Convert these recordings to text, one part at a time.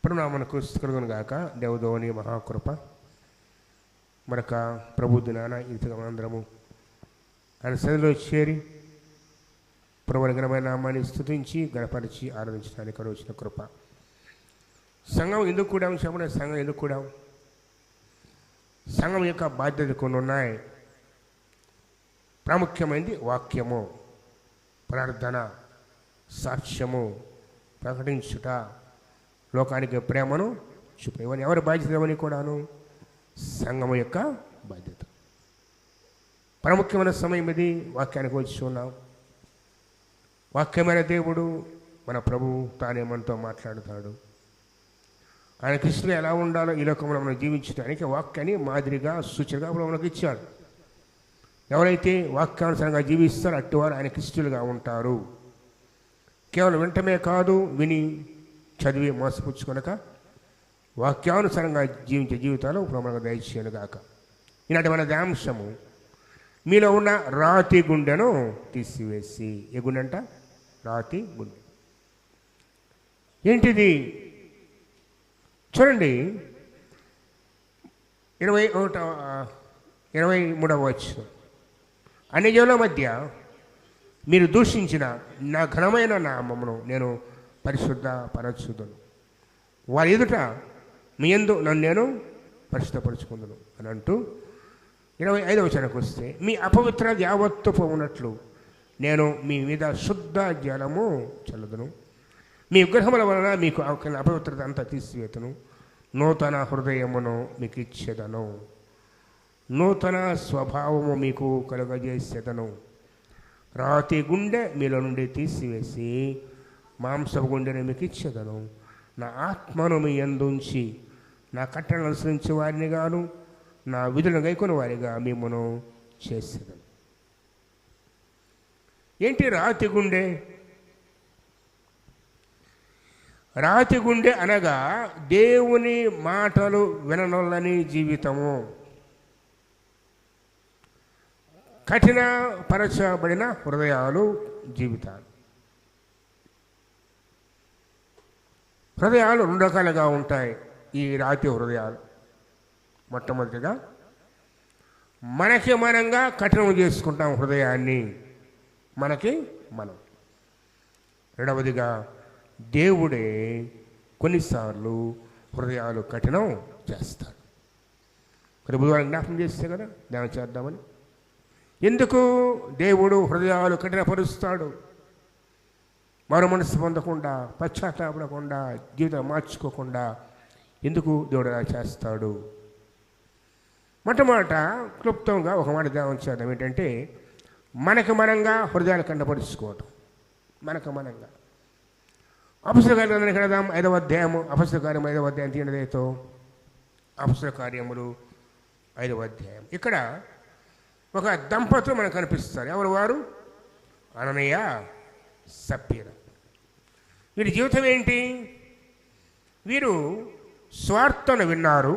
ప్రణామనకు కలుగును గాక. దేవదేవుని మహాకృప మరొక ప్రభు దినాన ఇంతగా మనందరము ఆయన సన్నిధిలో చేరి ప్రభుని ఘనమైన నామాన్ని స్తుతించి గణపరిచి ఆరాధించడానికి వచ్చిన కృప. సంఘం ఎందుకు కూడా చెప్పిన సంఘం ఎందుకు కూడా సంఘం యొక్క బాధ్యత కొన్ని ఉన్నాయి. ప్రాముఖ్యమైనది వాక్యము, ప్రార్థన, సాక్ష్యము, ప్రకటించుట, లోకానికి ప్రేమను చూప. ఇవన్నీ ఎవరి బాధ్యత? ఇవన్నీ కూడాను సంఘము యొక్క బాధ్యత. ప్రాముఖ్యమైన సమయం ఇది. వాక్యానికి వచ్చి ఉన్నాం. వాక్యమైన దేవుడు మన ప్రభు తానే మనతో మాట్లాడుతాడు. ఆయన కృష్ణుడు ఎలా ఉండాలో ఈ లోకంలో మనం జీవించడానికి వాక్యాన్ని మాదిరిగా సూచనగా మనకు ఇచ్చాడు. ఎవరైతే వాక్యానుసారంగా జీవిస్తారో అట్టువారు ఆయన కృష్ణులుగా ఉంటారు. కేవలం వింటమే కాదు, విని చదివి మోసపుచ్చుకొనక వాక్యానుసారంగా జీవించే జీవితాలు మనకు దయచేయను గాక. ఈనాటి మన ధ్యాంశము మీలో ఉన్న రాతి గుండెను తీసివేసి. ఏ గుండె అంట? రాతి గుండె. ఏంటిది చూడండి. 23వ వచనం. అన్ని జనుల మధ్య మీరు దూషించిన నా ఘనమైన నామమును నేను పరిశుద్ధ పరచుదును. వారి ఎదుట మీ యందు నన్ను నేను పరిశుద్ధపరుచుకుందును అని అంటూ 25వ వచనానికి వస్తే, మీ అపవిత్రత యావత్తు పోవునట్లు నేను మీ మీద శుద్ధ జలము చల్లుదును. మీ విగ్రహముల వలన మీకు అపవిత్రత అంతా తీసివేతను. నూతన హృదయమును మీకు ఇచ్చేదను. నూతన స్వభావము మీకు కలుగజేసేదను. రాతి గుండె మీలో నుండి తీసివేసి మాంసపు గుండెను మీకు ఇచ్చేదను. నా ఆత్మను మీ యందుంచి నా కట్టడలను అనుసరించే వారిని గాను నా విధులను గైకొని వారిగా మిమ్మను చేసేదను. ఏంటి రాతి గుండె? రాతి గుండె అనగా దేవుని మాటలు విననొల్లని జీవితము, కఠినపరచబడిన హృదయాలు, జీవితాలు. హృదయాలు 2 రకాలుగా ఉంటాయి. ఈ రాతి హృదయాలు మొట్టమొదటిగా మనకి మనంగా కఠినం చేసుకుంటాం హృదయాన్ని, మనకి మనం. రెండవదిగా దేవుడే కొన్నిసార్లు హృదయాలు కఠినం చేస్తాడు. మరి బుధవారం జ్ఞాపకం చేస్తే కదా ధ్యానం చేద్దామని. ఎందుకు దేవుడు హృదయాలు కఠినపరుస్తాడు? మరో మనసు పొందకుండా, పశ్చాత్తాపడకుండా, జీవితం మార్చుకోకుండా ఎందుకు దేవుడు అలా చేస్తాడు? మొట్టమొదట క్లుప్తంగా ఒక మాట ధ్యానం చేద్దాం. ఏంటంటే మనకు మనంగా హృదయాలు కండపరుచుకోవటం. మనకు మనంగా. అపొస్తలుల కార్యములను కడదాం. 5వ అధ్యాయము. అపొస్తలుల కార్యము 5వ అధ్యాయం తీయడదేతో. అపొస్తలుల కార్యములు 5వ అధ్యాయం. ఇక్కడ ఒక దంపతులు మనకు కనిపిస్తారు. ఎవరు వారు? అననీయ, సప్పీరా. వీరి జీవితం ఏంటి? వీరు స్వార్థను విన్నారు.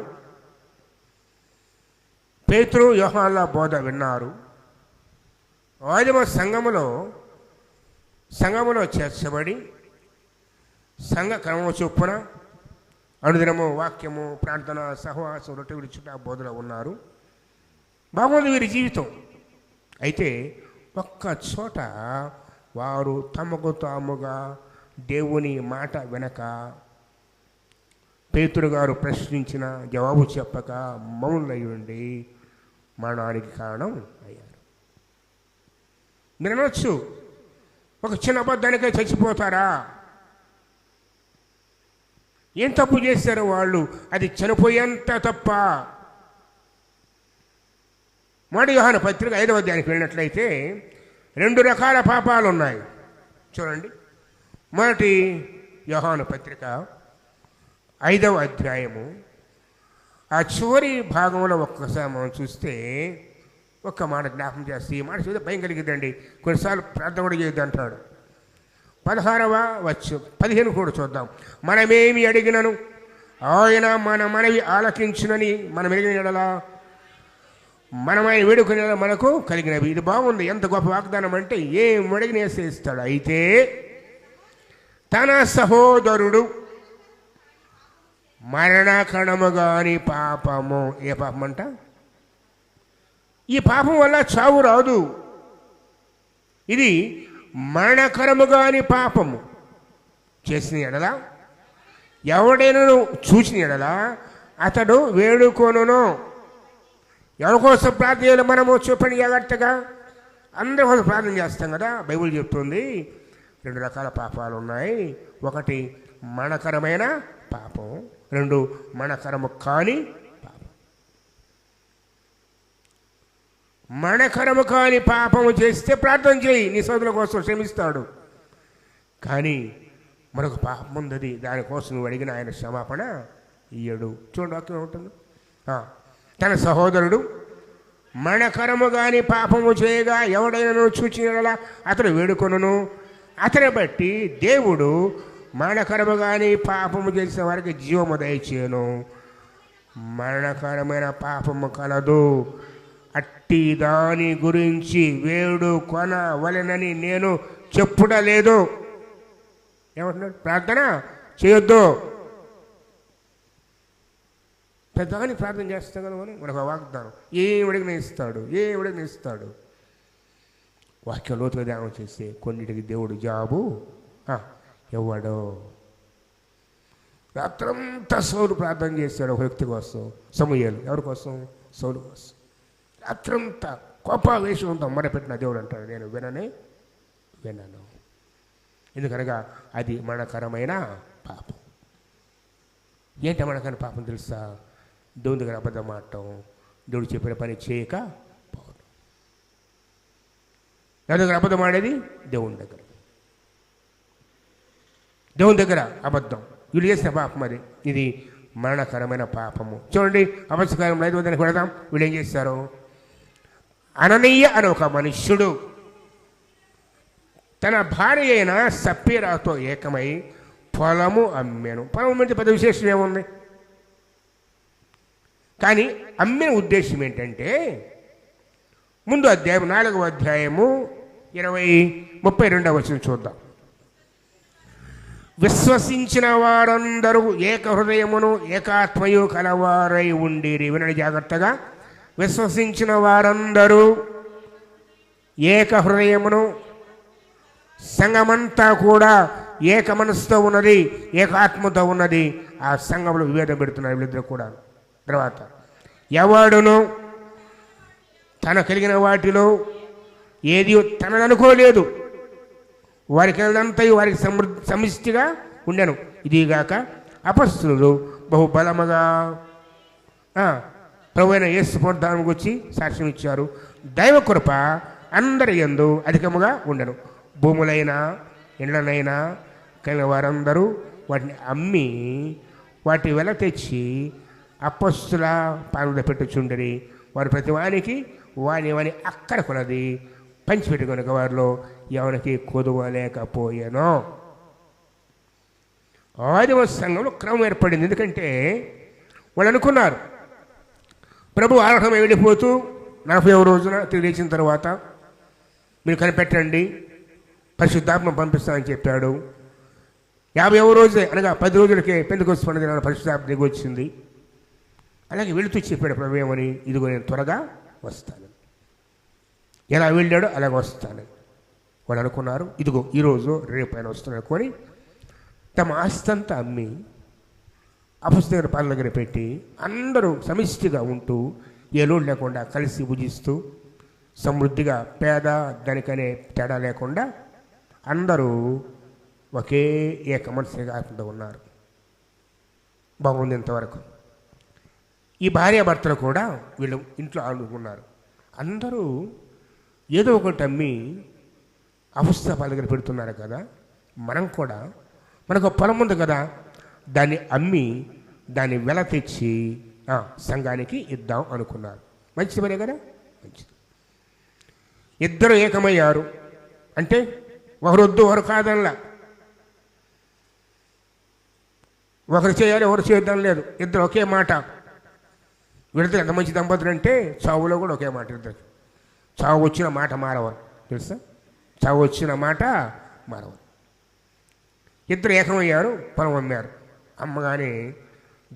పేతురు యోహానుల బోధ విన్నారు. ఆదిమ సంఘములో చేర్చబడి సంఘ క్రమము చొప్పున అనుదినము వాక్యము, ప్రార్థన, సహవాసం, రొట్టె విడుచుట బోధలో ఉన్నారు. బాగుంది వీరి జీవితం. అయితే ఒక్క చోట వారు తమకు తాముగా దేవుని మాట వెనక, పేతురు గారు ప్రశ్నించిన జవాబు చెప్పక మౌనులై ఉండి మరణానికి కారణం అయ్యారు. మీరు అనొచ్చు, ఒక చిన్న అబద్ధానికే చచ్చిపోతారా? ఏం తప్పు చేశారు వాళ్ళు? అది చనిపోయేంత తప్ప. మొదటి యోహాను పత్రిక 5వ అధ్యాయానికి వెళ్ళినట్లయితే 2 రకాల పాపాలు ఉన్నాయి. చూడండి. మొదటి యోహాను పత్రిక 5వ అధ్యాయము ఆ చివరి భాగంలో ఒక్కసారి మనం చూస్తే ఒక్క మాట జ్ఞాపకం చేస్తే ఈ మాట చూస్తే భయం కలిగిద్దండి. కొన్నిసార్లు ప్రార్థన కూడా చేయొద్దు అంటాడు. 16వ వచ్చు 15 కూడా చూద్దాం. మనమేమి అడిగినను ఆయన మన మనవి ఆలకించునని మనం ఎరిగిన ఎడలా మనం ఆయన వేడుకునే మనకు కలిగినవి. ఇది బాగుంది. ఎంత గొప్ప వాగ్దానం అంటే ఏం అడిగిన ఇస్తాడు. అయితే తన సహోదరుడు మరణకరము కాని పాపము. ఏ పాపం అంట? ఈ పాపం వల్ల చావు రాదు. ఇది మరణకరము కాని పాపము. చేసిన ఎడల, ఎవడైనా చూసిన ఎడల అతడు వేడుకొనును. ఎవరి కోసం ప్రార్థన చేయాలి మనము? చెప్పండి జాగ్రత్తగా. అందరి కోసం ప్రార్థన చేస్తాం కదా. బైబిల్ చెప్తుంది 2 రకాల పాపాలు ఉన్నాయి. ఒకటి మరణకరమైన పాపం, 2 మరణకరము కాని పాపం. మరణకరము కాని పాపము చేస్తే ప్రార్థన చేయి, నీ సోదరుల కోసం క్షమిస్తాడు. కానీ మరొక పాపం ఉంది, దానికోసం నువ్వు అడిగిన ఆయన క్షమాపణ ఇయ్యడు. చూడండి వాక్యం ఉంటుంది. తన సహోదరుడు మరణకరము కాని పాపము చేయగా ఎవడైనా చూచిన అతడు వేడుకొనును. అతని బట్టి దేవుడు మరణకరము కాని పాపము చేసిన వారికి జీవము దయచేయను. మరణకరమైన పాపము కలదు, అట్టి దాని గురించి వేడుకొనవలెనని నేను చెప్పుటలేదు. ఏమంటున్నాడు? ప్రార్థన చేయొద్దు. పెద్దగాని ప్రార్థన చేస్తాం కదా మనం. మనకు వాగ్దానం ఏమిడికి ఇస్తాడు. వాక్యం లోతుగా ధ్యానం చేస్తే కొన్నిటికి దేవుడు జాబు ఇవ్వడు. రాత్రంతా సౌలు ప్రార్థన చేశాడు ఒక వ్యక్తి కోసం, సమూయేలు. ఎవరి కోసం? సౌలు కోసం. రాత్రంతా కోపావేశంతో మొరపెట్టిన దేవుడు అంటాడు, నేను వినను. ఎందుకనగా అది మరణకరమైన పాపం. ఏంటి మరణకరమైన పాపం తెలుసా? దేవుని దగ్గర అబద్ధం ఆడటం, దేవుడు చెప్పిన పని చేయకపోవడం. ఎవరి దగ్గర అబద్ధం ఆడేది? దేవుని దగ్గర అబద్ధం. వీళ్ళు చేసిన పాపం అది. ఇది మరణకరమైన పాపము. చూడండి, అపస్కారంలో 5వ కొడదాం. వీళ్ళు ఏం చేశారు? అననీయ అని ఒక మనుష్యుడు తన భార్య అయిన సప్పీరాతో ఏకమై పొలము అమ్మాను. పొలం అంటే పెద్ద విశేషం ఏముంది? కానీ అమ్మిన ఉద్దేశం ఏంటంటే, ముందు అధ్యాయం 4వ అధ్యాయము 32వ వచనం చూద్దాం. విశ్వసించిన వారందరూ ఏక హృదయమును ఏకాత్మయు కలవారై ఉండిరి. వినండి జాగ్రత్తగా. విశ్వసించిన వారందరూ ఏక హృదయమును, సంఘమంతా కూడా ఏక మనసుతో ఉన్నది, ఏకాత్మతో ఉన్నది. ఆ సంఘంలో విభేదం పెడుతున్నారు వీళ్ళిద్దరు కూడా. తర్వాత ఎవడును తన కలిగిన వాటిలో ఏది తనదనుకోలేదు, వారికి వెళ్ళంతా వారికి సమిష్టిగా ఉండెను. ఇదిగాక అపస్తులు బహుబలముగా ప్రభువైన యేసు పునరుద్ధానం గురించి సాక్ష్యం ఇచ్చారు. దైవ కృప అందరి యందు అధికముగా ఉండెను. భూములైనా ఇండ్లనైనా కలిగిన వారందరూ వాటిని అమ్మి వాటి వెల తెచ్చి అపొస్తలుల పాదముల పెట్టుచుండిరి. వారు ప్రతి వానికి వాని అక్కడ కొన్నది పంచిపెట్టుకొనక వారిలో ఎవరికి కొదువలేకపోయాను. ఆదిమ సంఘంలో క్రమం ఏర్పడింది. ఎందుకంటే వాళ్ళు అనుకున్నారు, ప్రభు ఆరాధన వెళ్ళిపోతూ 40వ రోజున తిరిగి లేచిన తర్వాత మీరు కనిపెట్టండి, పరిశుద్ధాత్మ పంపిస్తామని చెప్పాడు. 50వ రోజే అనగా 10 రోజులకే పెంతెకొస్తు పండుగ దినాన పరిశుద్ధాత్మ దిగి వచ్చింది. అలాగే వెళుతూ చెప్పాడు ప్రభు ఏమని, ఇదిగో నేను త్వరగా వస్తాను. ఎలా వెళ్ళాడో అలాగ వస్తాను. వాళ్ళు అనుకున్నారు, ఇదిగో ఈరోజు రేపు ఆయన వస్తున్నాడు అనుకొని తమ ఆస్తంతా అమ్మి అపొస్తలుల పాదాల దగ్గర పెట్టి అందరూ సమిష్టిగా ఉంటూ ఏ లోటు లేకుండా కలిసి భుజిస్తూ సమృద్ధిగా పేద ధనికనే తేడా లేకుండా అందరూ ఒకే ఏక మనసుగా ఉన్నారు. బాగుంది ఇంతవరకు. ఈ భార్యాభర్తలు కూడా వీళ్ళు ఇంట్లో ఆడుకున్నారు. అందరూ ఏదో ఒకటి అమ్మి అపొస్తలుల పాదాల దగ్గర పెడుతున్నారు కదా, మనం కూడా మనకు పొలం ఉంది కదా, దాన్ని అమ్మి దాన్ని వెల తెచ్చి సంఘానికి ఇద్దాం అనుకున్నారు. మంచిది మరే కదా, మంచిది. ఇద్దరు ఏకమయ్యారు. అంటే ఒకరొద్దు ఒకరు కాదనలా, ఒకరు చేయాలి ఒకరు చేయొద్దని లేదు. ఇద్దరు ఒకే మాట. వీళ్ళతో ఎంత మంచి దంపతులు అంటే చావులో కూడా ఒకే మాట. ఇద్దరు చావు వచ్చిన మాట మారవరు, తెలుసా? చావు వచ్చిన మాట మారవరు. ఇద్దరు ఏకమయ్యారు, పొలం అమ్మారు. అమ్మగానే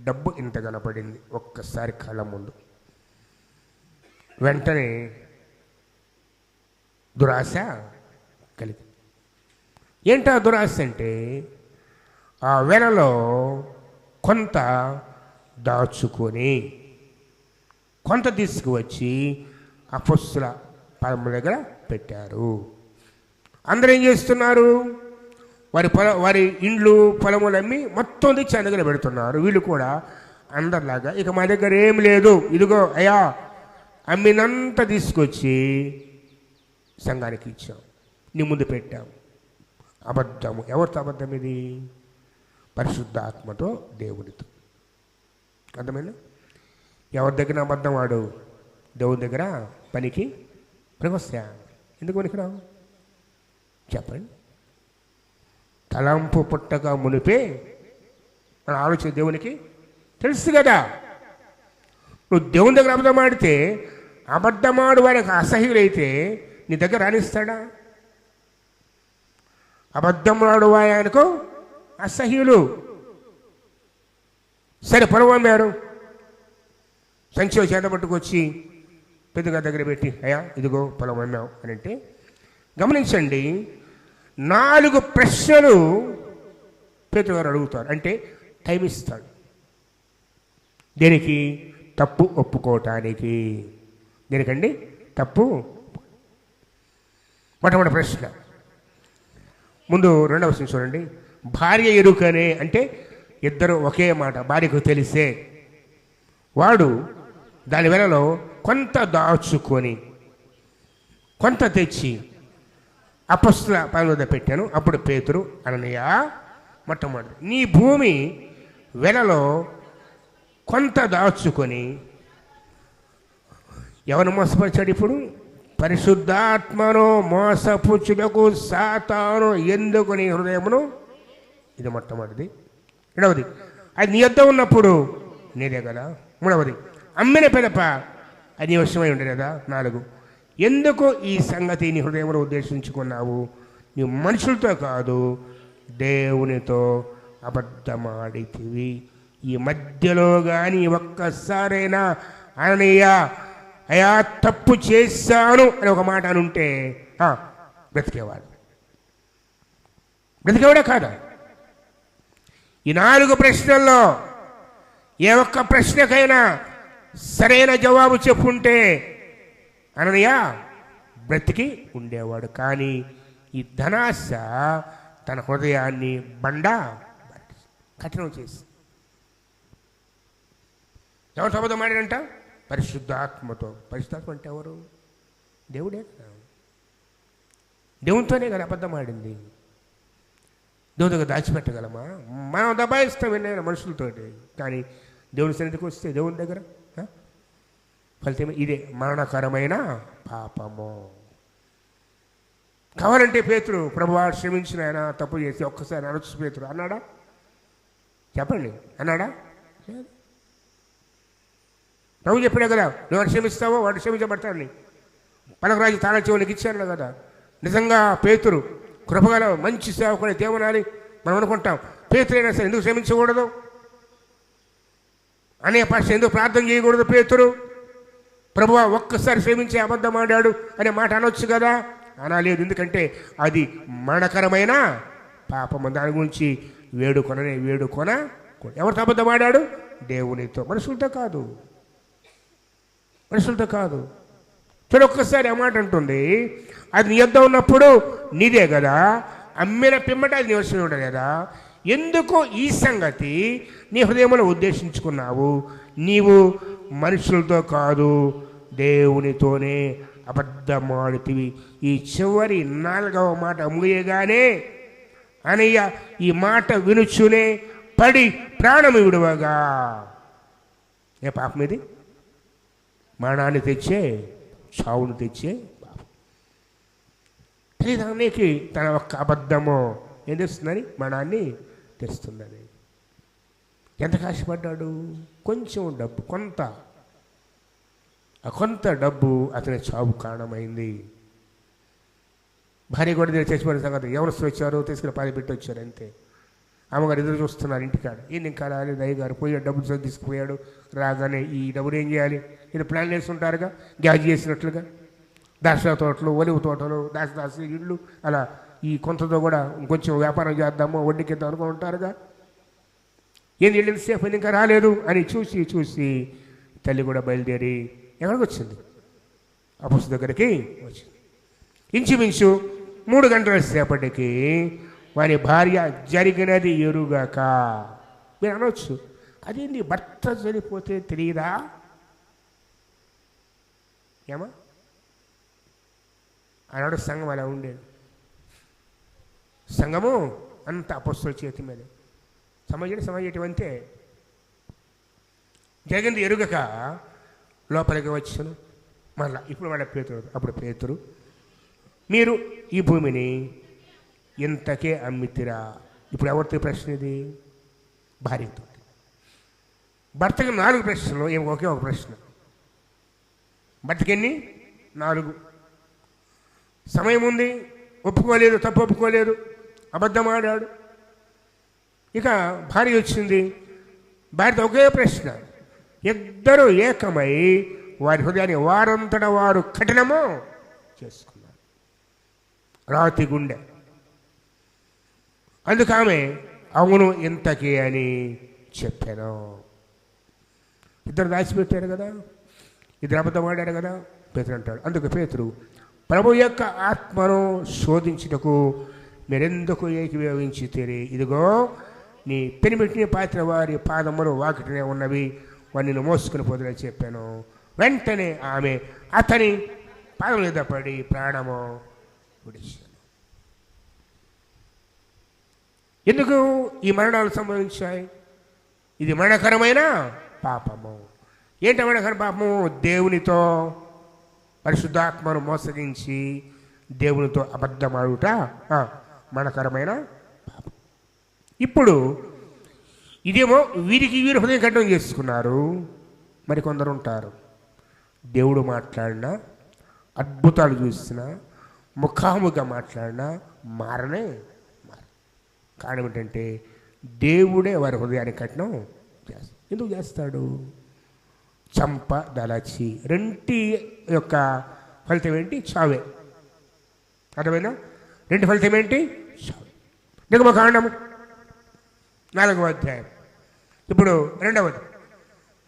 డబ్బు ఇంత కనపడింది ఒక్కసారి కళ్ళ ముందు. వెంటనే దురాశ కలిగి. ఏంటా దురాశ అంటే ఆ వెలలో కొంత దాచుకొని కొంత తీసుకువచ్చి అపొస్తలుల పాదముల దగ్గర పెట్టారు. అందరూ ఏం చేస్తున్నారు? వారి ఇండ్లు పొలములు అమ్మి మొత్తం తెచ్చి ఆయన దగ్గర పెడుతున్నారు. వీళ్ళు కూడా అందరిలాగా ఇక మా దగ్గర ఏం లేదు, ఇదిగో అయ్యా అమ్మినంత తీసుకొచ్చి సంఘానికి ఇచ్చాం, నీ ముందు పెట్టాం. అబద్ధము. ఎవరితో అబద్ధం ఇది? పరిశుద్ధాత్మతో, దేవునితో. అర్థమైనా? ఎవరి దగ్గర అబద్ధం వాడు? దేవుని దగ్గర పనికి ప్రవస్య. ఎందుకు పనికిరావు చెప్పండి? తలంపు పుట్టగా మునిపే మన ఆలోచన దేవునికి తెలుసు కదా. నువ్వు దేవుని దగ్గర అబద్ధం ఆడితే, అబద్ధమాడు వారికి అసహ్యులైతే నీ దగ్గర రాణిస్తాడా? అబద్ధమాడు ఆయనకు అసహ్యులు. సరే, పొలం అమ్మారు, సంచిలో చేత పట్టుకొచ్చి పెద్దగా దగ్గర పెట్టి, అయ్యా ఇదిగో పొలం అమ్మావు అని అంటే, గమనించండి, 4 ప్రశ్నలు పేతురు గారు అడుగుతారు. అంటే టైం ఇస్తాడు. దేనికి? తప్పు ఒప్పుకోవటానికి. దేనికండి? తప్పు. మొట్టమొదటి ప్రశ్న ముందు 2వ వచనం చూడండి. భార్య ఎరుకనే, అంటే ఇద్దరు ఒకే మాట భార్యకు తెలిసే వాడు దాని వెలలో కొంత దాచుకొని కొంత తెచ్చి అపొస్తలుల పాదముల వద్ద పెట్టాను. అప్పుడు పేతురు, అననీయ, మొట్టమొదటి నీ భూమి వెలలో కొంత దాచుకొని ఎవరు మోసపరిచాడు? ఇప్పుడు పరిశుద్ధాత్మను మోసపుచ్చుటకు సాతాను ఎందుకు నీ హృదయమును, ఇది మొట్టమొదటిది. 2వది, అది నీ యొద్ద ఉన్నప్పుడు నీదే కదా. 3వది, అమ్మిన పిదప అది నీ వశమై ఉండే కదా. 4, ఎందుకు ఈ సంగతి నీ హృదయంలో ఉద్దేశించుకున్నావు? నీవు మనుషులతో కాదు దేవునితో అబద్ధమాడితివి. ఈ మధ్యలో కానీ ఒక్కసారైనా అననీయ అయా తప్పు చేశాను అని ఒక మాట అనుంటే బ్రతికేవాడు. బ్రతికేవాడే కాదా? ఈ 4 ప్రశ్నల్లో ఏ ఒక్క ప్రశ్నకైనా సరైన జవాబు చెప్పుంటే అననీయ బ్రతికి ఉండేవాడు. కానీ ఈ ధనాశ తన హృదయాన్ని కఠినం చేసి ఎవరు అబద్ధం ఆడాడంట? పరిశుద్ధాత్మతో. పరిశుద్ధాత్మ అంటే ఎవరు? దేవుడే కదా. దేవునితోనే కదా అబద్ధం ఆడింది. దేవుని దగ్గర దాచిపెట్టగలమా? మనం దబాయిస్తాం ఎన్నైనా మనుషులతోటి. కానీ దేవుని సన్నిధికి వస్తే దేవుని దగ్గర ఫలితం ఇదే, మరణకరమైన పాపము. కావాలంటే పేతురు, ప్రభువా క్షమించిన ఆయన తప్పు చేసి ఒక్కసారి అనొచ్చు. పేతురు అన్నాడా? చెప్పండి, అన్నాడా? ప్రభు చెప్పాడే కదా, నువ్వు క్షమిస్తావో వాడు క్షమించబడతాడని. పలకరాజు తాళ చెవునికి ఇచ్చాను కదా. నిజంగా పేతురు కృపగల మంచి సేవకుని దేవునాలి మనం అనుకుంటాం. పేతురైనా సరే ఎందుకు క్షమించకూడదు? అనే పాస్టర్ ఎందుకు ప్రార్థన చేయకూడదు? పేతురు ప్రభువా ఒక్కసారి క్షమించే అబద్ధం ఆడాడు అనే మాట అనొచ్చు కదా. అనలేదు. ఎందుకంటే అది మరణకరమైన పాపము. దాని గురించి వేడుకొన. ఎవరితో అబద్ధం ఆడాడు? దేవునితో. మనుషులతో కాదు. చూడు, ఒక్కసారి ఆ మాట అంటుంది, అది నీ యొద్ద ఉన్నప్పుడు నీదే కదా, అమ్మిన పిమ్మట అది నీ వశమే ఉండదు కదా. ఎందుకు ఈ సంగతి నీ హృదయంలో ఉద్దేశించుకున్నావు? నీవు మనుషులతో కాదు దేవునితోనే అబద్ధమాడుతివి. ఈ చివరి 4వ మాట ముగియగానే అనయ్య ఈ మాట వినుచునే పడి ప్రాణము విడువగా. ఏ పాపం ఇది? మరణాన్ని తెచ్చే, చావును తెచ్చే పాపం. తెలియదానికి తన ఒక్క అబద్ధము ఏం తెస్తుందని? మరణాన్ని తెస్తుందని. ఎంత కష్టపడ్డాడు? కొంచెం డబ్బు, కొంత డబ్బు అతని చావు కారణమైంది. భార్య కూడా చచ్చిపోయిన సంగతి ఎవరు వచ్చారో తీసుకుని పాలు పెట్టి వచ్చారు అంతే. అమ్మగారు ఎదురు చూస్తున్నారు ఇంటికాడ. ఏంది ఇంకా రాలేదు అయ్యగారు, పోయాడు డబ్బులు తీసుకుపోయాడు, రాగానే ఈ డబ్బులు ఏం చేయాలి, ఇది ప్లాన్ వేస్తుంటారుగా గ్యాజ్ చేసినట్లుగా. దాసా తోటలు, ఒలివ తోటలు, దాసి ఇళ్ళు, అలా ఈ కొంతతో కూడా కొంచెం వ్యాపారం చేద్దాము, వడ్డీకిద్దాం అనుకుని ఉంటారుగా. ఏంది వెళ్ళింది సేఫ్ అయింది, ఇంకా రాలేదు అని చూసి తల్లి కూడా బయలుదేరి ఎక్కడికి వచ్చింది, అపోస్తలుల దగ్గరికి వచ్చింది. ఇంచుమించు 3 గంటల సేపటికి వారి భార్య జరిగినది ఎరుగాక. మీరు అనవచ్చు, అదేంటి భర్త చనిపోతే తెలియదా ఏమా? ఆనాడు సంఘం అలా ఉండేది. సంఘము అంత అపోస్తలుల చేతి మీద సమాజం అంతే. జరిగింది ఎరుగక లోపలికి వచ్చాను. మళ్ళా ఇప్పుడు వాళ్ళ అప్పుడు పేతురు, మీరు ఈ భూమిని ఇంతకే అమ్మితిరా. ఇప్పుడు ఎవరితో ప్రశ్న ఇది? భార్యతో. భర్తకి 4 ప్రశ్నలు, ఒకే ఒక ప్రశ్న. భర్తకి ఎన్ని? 4. సమయం ఉంది, ఒప్పుకోలేదు, తప్పు ఒప్పుకోలేదు, అబద్ధం ఆడాడు. ఇక భార్య వచ్చింది, భార్యతో ఒకే ప్రశ్న. ఇద్దరు ఏకమై వారి హృదయాన్ని వారంతట వారు కఠినము చేసుకున్నారు, రాతి గుండె. అందుకు ఆమె అవును ఇంతకీ అని చెప్పాను. ఇద్దరు దాచిపెట్టారు కదా, ఇద్దరు అబద్ధం ఆడారు కదా. పేతురు అంటాడు, అందుకు పేతురు, ప్రభు యొక్క ఆత్మను శోధించుటకు మీరెందుకు ఏకీభవించితిరి? ఇదిగో నీ పెనిమిటిని పాత్ర వారి పాదములు వాకిటనే ఉన్నవి, వారిని మోసుకుని పోదులని చెప్పాను. వెంటనే ఆమె అతని పాదం మీద పడి ప్రాణము విడిచాను. ఎందుకు ఈ మరణాలు సంభవించాయి? ఇది మరణకరమైన పాపము. ఏంటి మరణకర పాపము? దేవునితో పరిశుద్ధాత్మను మోసగించి దేవునితో అబద్ధమాడుట మరణకరమైన పాపం. ఇప్పుడు ఇదేమో వీరికి వీరు హృదయం కఠినం చేసుకున్నారు. మరి కొందరు ఉంటారు, దేవుడు మాట్లాడినా, అద్భుతాలు చూసినా, ముఖాముఖిగా మాట్లాడినా మారనే మార. కారణం ఏంటంటే దేవుడే వారి హృదయాన్ని కఠినం చేస్తాడు. ఎందుకు చేస్తాడు? చంప దళచి రెంటి యొక్క ఫలితం ఏంటి? చావే. అర్థమైనా? 2 ఫలితం ఏంటి? చావే. నిర్గమకాండము 4వ అధ్యాయం. ఇప్పుడు 2వది.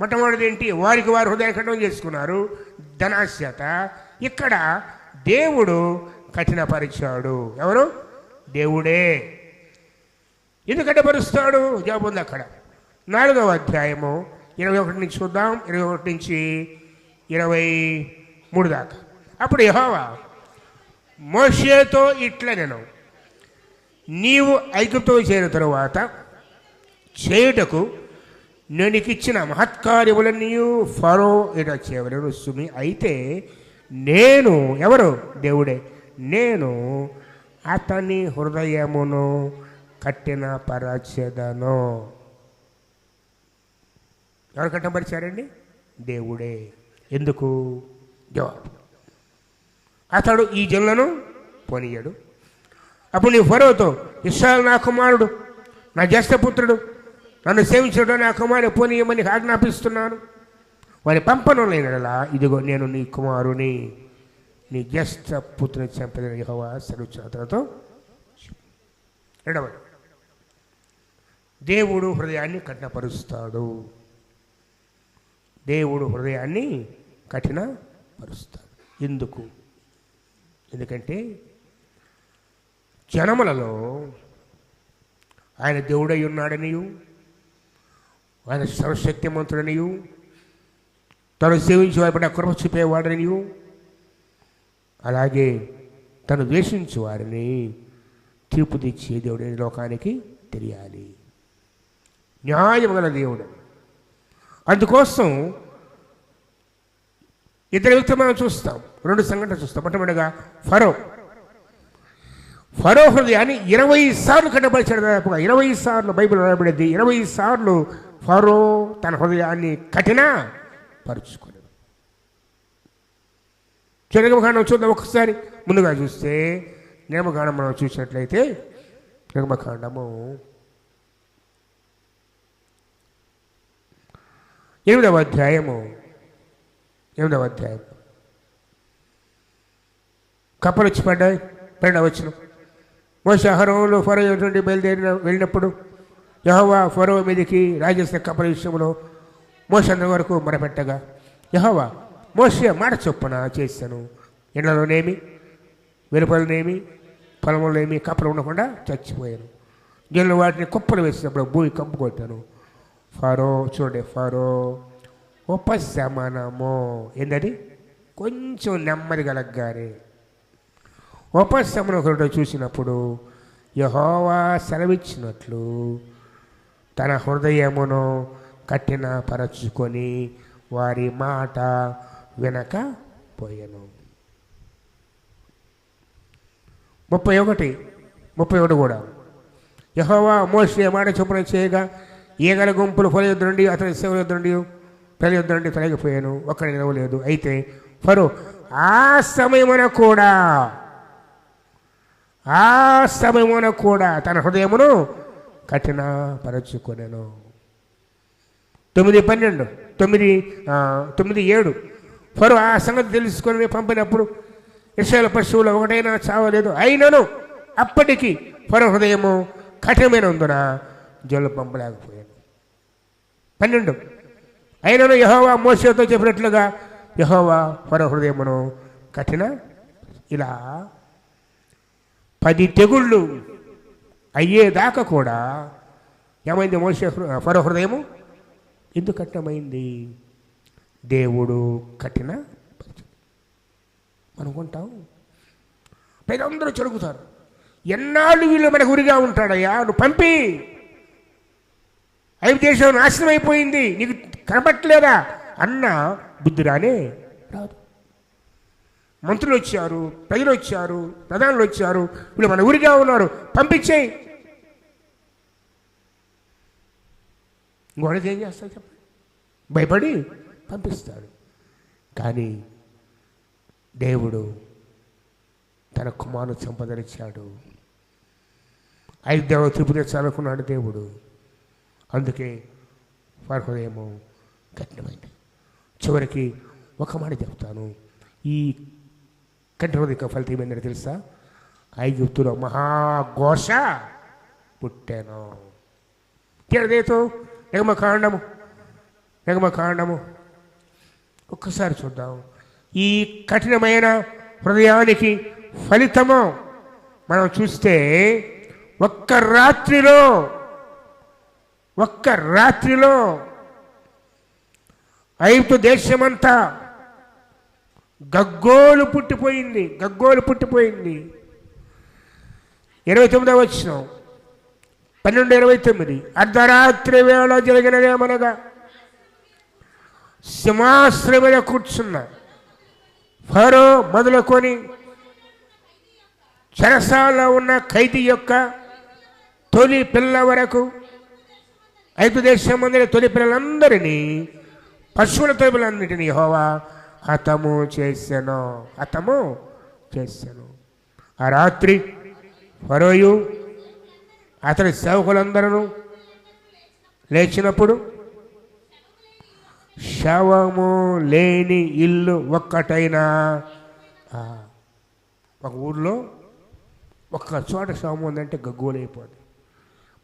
మొట్టమొదటిది ఏంటి? వారికి వారు హృదయ కఠినం చేసుకున్నారు, ధనాశ్యత. ఇక్కడ దేవుడు కఠినపరిచాడు. ఎవరు? దేవుడే. ఎందుకు కఠినపరుస్తాడు? జవాబు ఉంది అక్కడ. 4వ అధ్యాయము 21 నుంచి చూద్దాం, 21 నుంచి 23 దాకా. అప్పుడు యెహోవా మోషేతో ఇట్లా, నీవు ఐగుప్తుకు చేరిన తరువాత చేయుటకు నేను నీకు ఇచ్చిన మహత్కార్యములన్నీ ఫరో ఎట చేయవలెను సుమి. అయితే నేను, ఎవరు? దేవుడే, నేను అతని హృదయమును కట్టిన పరచెదను. ఎవరు కట్టపరిచారండి? దేవుడే. ఎందుకు? జవాబు, అతడు ఈ జనులను పోనీయడు. అప్పుడు నీ ఫరోతో, ఇశ్రాయేలు నా కుమారుడు, నా జ్యేష్ఠపుత్రుడు, నన్ను సేవించడం నా కుమారుడు పోనీయమని ఆజ్ఞాపిస్తున్నాను. వారి పంపను లేనలా, ఇదిగో నేను నీ కుమారుని, నీ జ్యేష్ఠపుత్రుని చంపిన యెహోవా సెలవిచ్చినతో. 2వది, దేవుడు హృదయాన్ని కఠినపరుస్తాడు. దేవుడు హృదయాన్ని కఠినపరుస్తాడు. ఎందుకు? ఎందుకంటే జనములలో ఆయన దేవుడై ఉన్నాడనియు, ఆయన సర్వశక్తిమంతుడనియు, తను సేవించి వారిపై కృప చూపేవాడనియు, అలాగే తను ద్వేషించు వారిని తీర్పు తెచ్చే దేవుడని లోకానికి తెలియాలి. న్యాయం గల దేవుడు. అందుకోసం ఇద్దరు వ్యక్తులు మనం చూస్తాం, 2 సంఘటనలు చూస్తాం. మొట్టమొదటిగా ఫరో హృదయాన్ని 20 సార్లు కఠినపరిచాడు. దాదాపుగా 20 సార్లు బైబిల్ రాయబడింది. 20 సార్లు ఫరో తన హృదయాన్ని కఠిన పరుచుకున్నాడు. నిర్గమకాండం చూద్దాం ఒకసారి. ముందుగా చూస్తే నిర్గమకాండం మనం చూసినట్లయితే, నిర్గమకాండము 8వ అధ్యాయము కప్పలు వచ్చి పడ్డాయి. 12వ వచనం. మోషే అహరోనులు ఫరో నుండి వెళ్ళినప్పుడు యెహోవా ఫరో మీదికి రాజేసిన కప్పల విషయంలో మోషే అందరి వరకు మొరపెట్టగా యెహోవా మోషే మాట చొప్పున చేశాను. ఎండలోనేమి వెలుపలనేమి పొలంలోనేమి కప్పలు ఉండకుండా చచ్చిపోయాను. జనులు వాటిని కుప్పలు వేసినప్పుడు భూమి కంపు కొట్టాను. ఫరో ఉపశమనము ఏంటది? కొంచెం నెమ్మది కలగగానే ఉపశమనం ఒకరితో చూసినప్పుడు యెహోవా సెలవిచ్చినట్లు తన హృదయమును కఠినపరచుకొని వారి మాట వినకపోయాను. 31 కూడా. యెహోవా మోషే మాట చొప్పున చేయగా ఈగల గుంపులు ఫరో యొద్ద నుండి అతని సేవల యొద్ద నుండి ప్రజల యొద్ద నుండి తొలగిపోయాను. ఒక్కడి నిలవలేదు. అయితే ఫరో ఆ సమయమున కూడా తన హృదయమును కఠినపరచుకొనెను. 9:7 ఫరో ఆ సంగతి తెలుసుకొని పంపినప్పుడు ఇశ్రాయేలు పశువులు ఒకటైనా చావలేదు. అయినను అప్పటికి ఫరో హృదయము కఠినమైనందున జల్లు పంపలేకపోయాను. 12 అయినను యెహోవా మోషేతో చెప్పినట్లుగా యెహోవా ఫరో హృదయమును ఇలా 10 తెగుళ్ళు అయ్యేదాకా కూడా ఏమైంది? ఫరో హృదయము ఎందుకు కఠినమైంది? దేవుడు కఠిన అనుకుంటాం. ప్రజలందరూ చెడుగుతారు. ఎన్నాళ్ళు వీళ్ళు మనకు ఉరిగా ఉంటాడయ్యా, నువ్వు పంపి, ఐదు దేశం నాశనం అయిపోయింది, నీకు కనపట్లేదా అన్న బుద్ధి రానే రాదు. మంత్రులు వచ్చారు, ప్రజలు వచ్చారు, ప్రధానులు వచ్చారు, వీళ్ళు మన ఊరిగా ఉన్నారు, పంపించేయి. ఇంకోటి ఏం చేస్తాడు చెప్పండి? భయపడి పంపిస్తాడు. కానీ దేవుడు తన కుమారుని సంపదనిచ్చాడు. 5వ త్రిపుర చదువుకున్నాడు దేవుడు. అందుకే వారి హృదయము కఠినమైంది. చివరికి ఒక మాట చెప్తాను, ఈ కఠిన ఫలితం ఏంటంటే తెలుసా? ఐగుప్తులో మహాఘోష పుట్టాను. తీరదేతో నిర్గమకాండము ఒక్కసారి చూద్దాం. ఈ కఠినమైన హృదయానికి ఫలితము మనం చూస్తే ఒక్క రాత్రిలో ఐగుప్తు దేశమంతా గగ్గోలు పుట్టిపోయింది. 29వ వచనం 12:29 అర్ధరాత్రి వేళ జరిగినదేమనగా సింహాసనం మీద కూర్చున్న ఫరో మొదలుకొని చెరసాలలో ఉన్న ఖైదీ యొక్క తొలి పిల్ల వరకు ఐగుప్తు దేశం అందరి తొలి పిల్లలందరినీ, పశువుల తొలిపిల్లన్నిటినీ యెహోవా హతము చేశాను. ఆ రాత్రి ఫరోయు అతని సేవకులందరూ లేచినప్పుడు శవము లేని ఇల్లు ఒక్కటైనా, ఒక ఊర్లో ఒక్క చోట శవం ఉందంటే గగ్గోలైపోతుంది.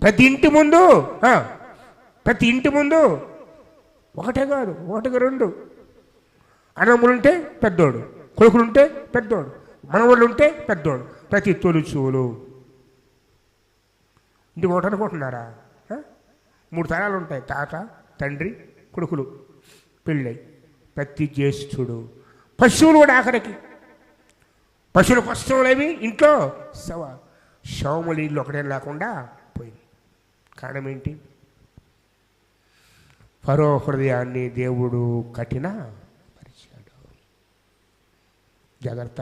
ప్రతి ఇంటి ముందు ఒకటే కాదు, ఒకటికి 2 అన్నములుంటే పెద్దోడు, కొడుకులుంటే పెద్దోడు, మనవాళ్ళుంటే పెద్దోడు, ప్రతి తొలిచూలు. ఇంటికి ఒకటి అనుకుంటున్నారా? 3 తరాలు ఉంటాయి, తాత, తండ్రి, కొడుకులు పెళ్ళై, ప్రతి జ్యేష్ఠుడు. పశువులు కూడా ఆఖరికి పశువుల కష్టంలేవి ఇంట్లో శవములు ఇల్లు ఒకటే లేకుండా పోయింది. కారణం ఏంటి? ఫరో హృదయాన్ని దేవుడు కఠిన పరిచాడు. జాగ్రత్త.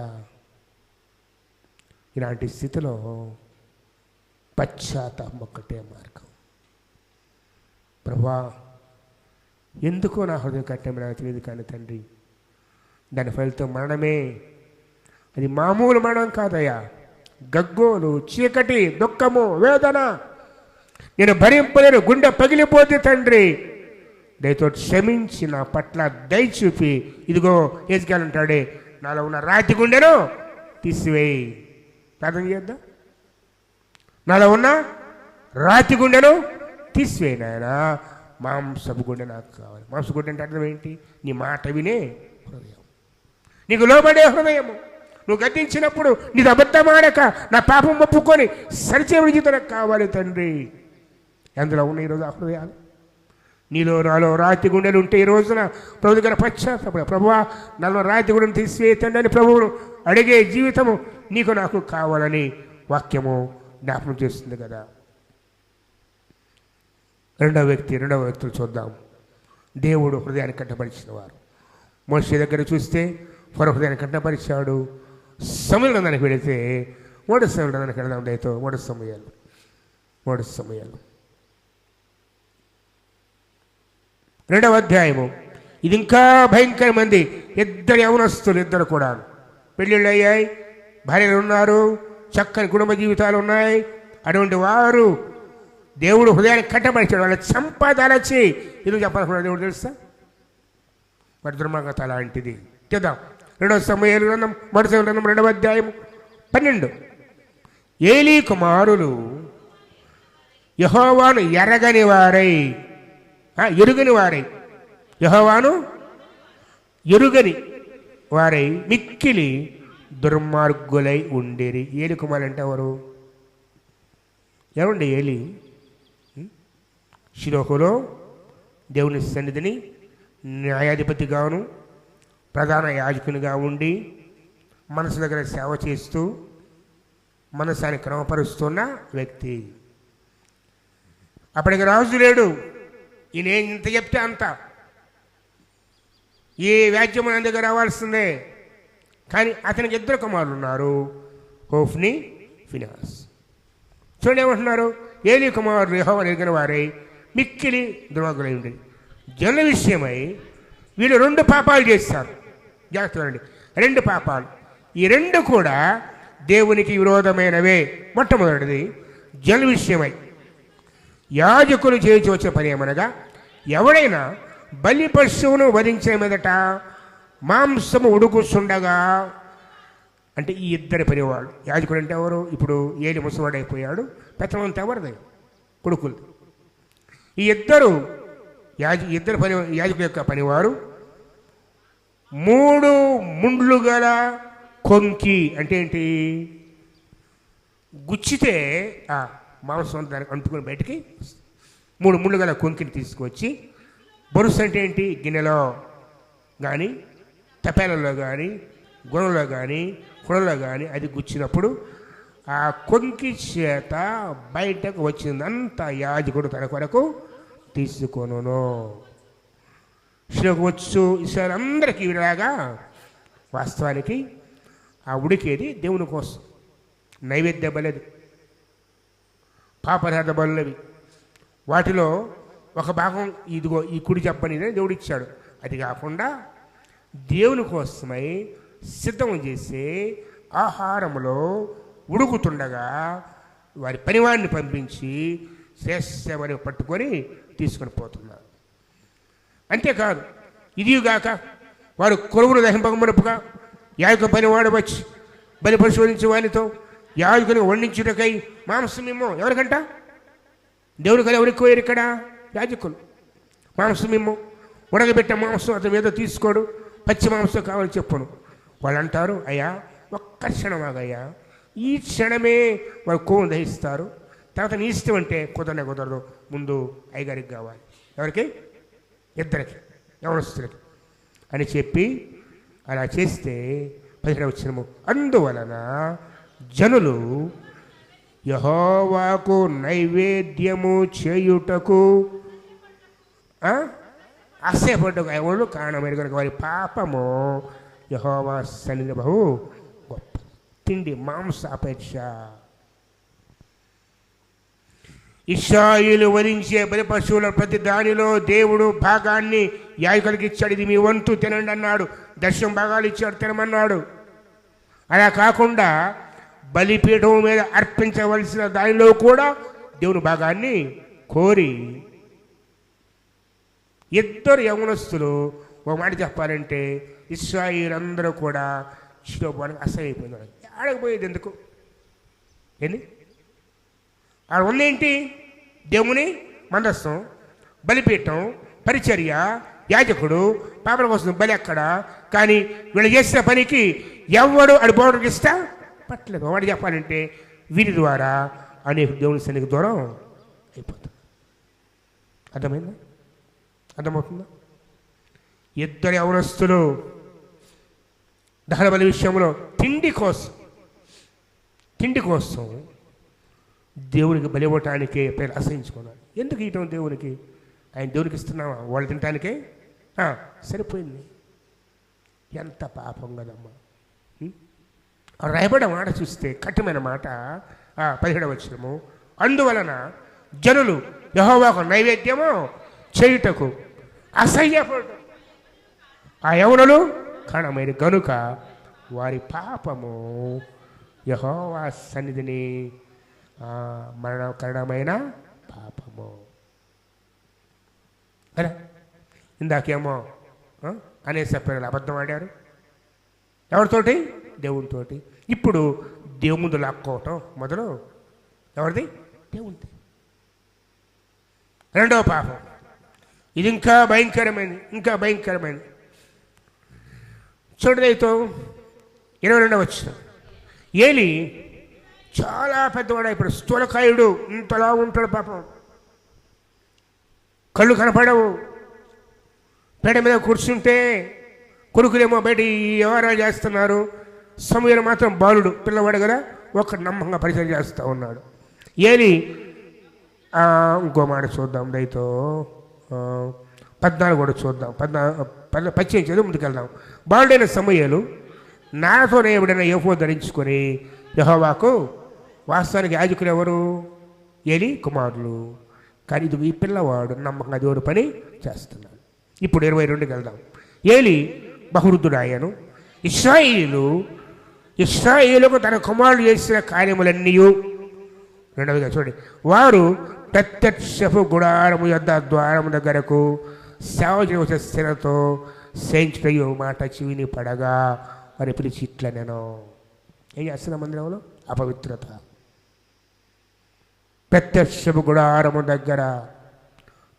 ఇలాంటి స్థితిలో పశ్చాత్తాపం ఒక్కటే మార్గం. ప్రభువా, ఎందుకో నా హృదయం కఠినమే నాకు తెలియదు, కానీ తండ్రి దాని ఫలితం మరణమే. అది మామూలు మరణం కాదయ్యా, గగ్గోలు, చీకటి, దుఃఖము, వేదన. నేను భరింపలేను, గుండె పగిలిపోతే తండ్రి దయతో క్షమించి నా పట్ల దయ చూపి, ఇదిగో హెజ్కేలు అంటాడే, నాలో ఉన్న రాతి గుండెను తీసివేయి. ప్రార్థన చేద్దాం. నాలో ఉన్న రాతి గుండెను తీసివేయి నాయన, మాంసపు గుండె నాకు కావాలి. మాంసపు గుండె అంటే అర్థం ఏంటి? నీ మాట వినే హృదయం, నీకు లోబడే హృదయము. నువ్వు గద్దించినప్పుడు నీది అబద్ధమాడక నా పాపం ఒప్పుకొని సరిచేవడి జీవితం కావాలి తండ్రి. అందులో ఉన్న ఈరోజు ఆ హృదయాలు నీలో నాలో రాతి గుండెలు ఉంటే ఈ రోజున ప్రభు దగ్గర పశ్చాత్తాపడ, ప్రభువా నాలో రాతి గుండెను తీసివేతండి అని ప్రభువును అడిగే జీవితము నీకు నాకు కావాలని వాక్యము జ్ఞాపకం చేస్తుంది కదా. రెండవ వ్యక్తులు చూద్దాం. దేవుడు హృదయాన్ని కట్టపరిచిన వారు. మోషే దగ్గర చూస్తే ఫరో హృదయాన్ని కట్టపరిచాడు. సమూయేలు గ్రంథానికి వెళితే మూడో సమూయేలు గ్రంథానికి వెళదాం. దయతో మూడో సమూయేలు 2వ అధ్యాయము. ఇది ఇంకా భయంకరమంది. ఇద్దరు యవనస్తులు, ఇద్దరు కూడా పెళ్ళిళ్ళు అయ్యాయి, భార్యలు ఉన్నారు, చక్కని కుటుంబ జీవితాలు ఉన్నాయి. అటువంటి వారు దేవుడు హృదయాన్ని కట్టబరిచాడు. వాళ్ళ చంపదలచి ఇది చెప్పాలనుకున్నాడు దేవుడు తెలుసా? మరి దుర్మార్గత అలాంటిది. చేద్దాం. 2వ సమూయేలు గ్రంథం 2వ అధ్యాయం 12. ఏలీ కుమారులు యెహోవాను ఎరుగని వారై మిక్కిలి దుర్మార్గులై ఉండేరి. ఏలి కుమారులు అంటే ఎవరు? ఏమండి ఏలి? షిలోహులో దేవుని సన్నిధిని న్యాయాధిపతిగాను ప్రధాన యాజకునిగా ఉండి మనసు దగ్గర సేవ చేస్తూ మనసాన్ని క్రమపరుస్తున్న వ్యక్తి. అప్పటికి రాజు లేడు. ఈయన ఇంత చెప్తే అంత, ఏ వ్యాజ్యం మన దగ్గర రావాల్సిందే. కానీ అతనికి ఇద్దరు కుమారులు ఉన్నారు, హోఫ్ని, ఫినెహాస్. చూడండి ఏమంటున్నారు? ఏలీ కుమారులు యెహోవాను ఎరిగిన వారై మిక్కిలి దుర్మార్గులై ఉండేది. జనుల విషయమై వీళ్ళు 2 పాపాలు చేస్తారు. జాగ్రత్తగా 2 పాపాలు. ఈ 2 కూడా దేవునికి విరోధమైనవే. మొట్టమొదటిది జనుల విషయమై యాజకులు చేయించి వచ్చే పని ఏమనగా, ఎవడైనా బలి పశువును వధించే మీదట మాంసము ఉడుకుచుండగా, అంటే ఈ ఇద్దరి పనివాళ్ళు. యాజకుడు అంటే ఎవరు? ఇప్పుడు ఏలి ముసవాడైపోయాడు, పెత్తనంతా ఎవరిది? కొడుకులు. ఈ ఇద్దరు యాజకుల యొక్క పనివారు 3 ముండ్లు గల కొంకి, అంటే ఏంటి? గుచ్చితే మాంసం దానికి అంటుకుని బయటికి 3 ముండ్లు గల కొంకిని తీసుకొచ్చి, బొరుసు అంటే ఏంటి? గిన్నెలో కానీ తపేలలో కానీ గుణంలో కానీ కుడలో కానీ అది గుచ్చినప్పుడు ఆ కొంకి చేత బయటకు వచ్చిందంతా యాజకుడు తన కొరకు తీసుకొనును. వచ్చు ఈసారందరికీ ఇలాగా. వాస్తవానికి ఆ ఉడికేది దేవుని కోసం, నైవేద్య బలది, పాపరాధ బలులవి. వాటిలో ఒక భాగం ఇదిగో ఈ కుడి చెప్పని దేవుడు ఇచ్చాడు. అది కాకుండా దేవుని కోసమై సిద్ధం చేసే ఆహారంలో ఉడుకుతుండగా వారి పనివాడిని పంపించి శ్రేష్టమని పట్టుకొని తీసుకొని పోతున్నారు. అంతేకాదు, ఇదిగాక వారు కొలువును దహింపకమునపుగా యాజక పనివాడు వచ్చి బలి పరిశోధించే వానితో యాజకుని వండించుటకై మాంసమేమో ఎవరికంట? దేవుని కల ఎవరికి పోయారు ఇక్కడ? యాజకులు. మాంసమేమో ఉడకబెట్ట మాంసం అతని మీద తీసుకోడు, పచ్చి మాంసం కావాలని చెప్పను. వాళ్ళు అంటారు, అయ్యా ఒక్క క్షణమాగయ్యా, ఈ క్షణమే వాళ్ళు కోను దహిస్తారు, తర్వాత నీ ఇష్టం అంటే కుదరదు, ముందు అయ్యగారికి కావాలి. ఎవరికి? ఇద్దరికి, యవనస్తులకి అని చెప్పి అలా చేస్తే 17వ వచనము, అందువలన జనులు యెహోవాకు నైవేద్యము చేయుటకు ఆశపడ్డకు ఎవరు కారణమైన కనుక వారి పాపము యెహోవా సన్నిధి బహు గొప్ప. తిండి మాంసాపేక్ష. ఇశ్రాయేలు వధించే బలి పశువుల ప్రతి దానిలో దేవుడు భాగాన్ని యాజకులకు ఇచ్చాడు. ఇది మీ వంతు తినండి అన్నాడు. 10 భాగాలు ఇచ్చాడు, తినమన్నాడు. అలా కాకుండా బలిపీఠం మీద అర్పించవలసిన దానిలో కూడా దేవుని భాగాన్ని కోరి ఇద్దరు యవనస్తులు ఒక మాట చెప్పాలంటే ఇశ్రాయేలందరూ కూడా శిలోపోవడానికి అసహ్యపోయినారు. ఆడకపోయేది ఎందుకు? ఏంది ఆడ ఉందేంటి? దేవుని మందస్సం, బలిపీఠం, పరిచర్య, యాజకుడు, పాపల కోసం బలి అక్కడ. కానీ వీళ్ళు చేసిన పనికి ఎవడు అడి బోర్డర్కి ఇస్తా పట్టలేదు. వాడు చెప్పాలంటే వీరి ద్వారా అనేక దేవుని సన్నిధికి దూరం అయిపోతుంది. అర్థమైందా? అర్థమవుతుందా? ఇద్దరు యవనస్తులు దహన బలి విషయంలో తిండి కోసం దేవునికి బలి ఇవ్వటానికే పేరు అసహించుకున్నాడు. ఎందుకు ఇవ్వటం దేవునికి? ఆయన దేవునికి ఇస్తున్నావా? వాళ్ళు తినటానికే సరిపోయింది. ఎంత పాపం కదమ్మా. రాయబడిన మాట చూస్తే కఠినమైన మాట. 17వ వచనము, అందువలన జనులు యెహోవాకు నైవేద్యము చేయుటకు అసహ్యపడు ఆ యవనులు కారణమైన గనుక వారి పాపము యెహోవా సన్నిధిని మరణకరమైన పాపము. అరే ఇందాకేమో అనేసి పిల్లలు అబద్ధం ఆడారు. ఎవరితోటి? దేవునితోటి. ఇప్పుడు దేవుని ముందు లాక్కోవటం మొదలు. ఎవరిది? దేవునిది. రెండవ పాపం ఇది ఇంకా భయంకరమైనది. చూడదైతో 22వ వచనం, ఏలి చాలా పెద్దవాడు. ఇప్పుడు స్థూలకాయుడు, ఇంతలా ఉంటాడు పాపం. కళ్ళు కనపడవు. పేడ మీద కూర్చుంటే కొడుకులేమో బయట ఈ వ్యవహారాలు చేస్తున్నారు. సమూయేలు మాత్రం బాలుడు, పిల్లవాడు కదా, ఒక నమ్మకంగా పరిచయం చేస్తూ ఉన్నాడు. ఏలి ఇంకో మాట చూద్దాం దయతో. 14 కూడా చూద్దాం. 15 ముందుకెళ్దాం. బాలుడైన సమూయేలు నాతో ఎవడైనా ఏఫోదు ధరించుకొని యెహోవాకు, వాస్తవానికి యాజకులు ఎవరు? ఏలి కుమారులు. కానీ ఇది ఈ పిల్లవాడు నమ్మకంగా దేవుడు పని చేస్తున్నాడు. ఇప్పుడు 22కి వెళ్దాం. ఏలి బహువృద్ధుడాయను. ఇశ్రాయేలుకు తన కుమారుడు చేసిన కార్యములన్నీ, రెండవదిగా చూడండి, వారు ప్రత్యక్షపు గుడారము యొద్ద ద్వారము దగ్గరకు సేవ చేయవలసిన స్థిరతో సేయించుటయు మాట చెవిని పడగా వారి పిలిచి ఇట్లా నేను ఏం చేస్తున్న మందిరంలో అపవిత్రత. ప్రత్యక్షపు గుడారము దగ్గర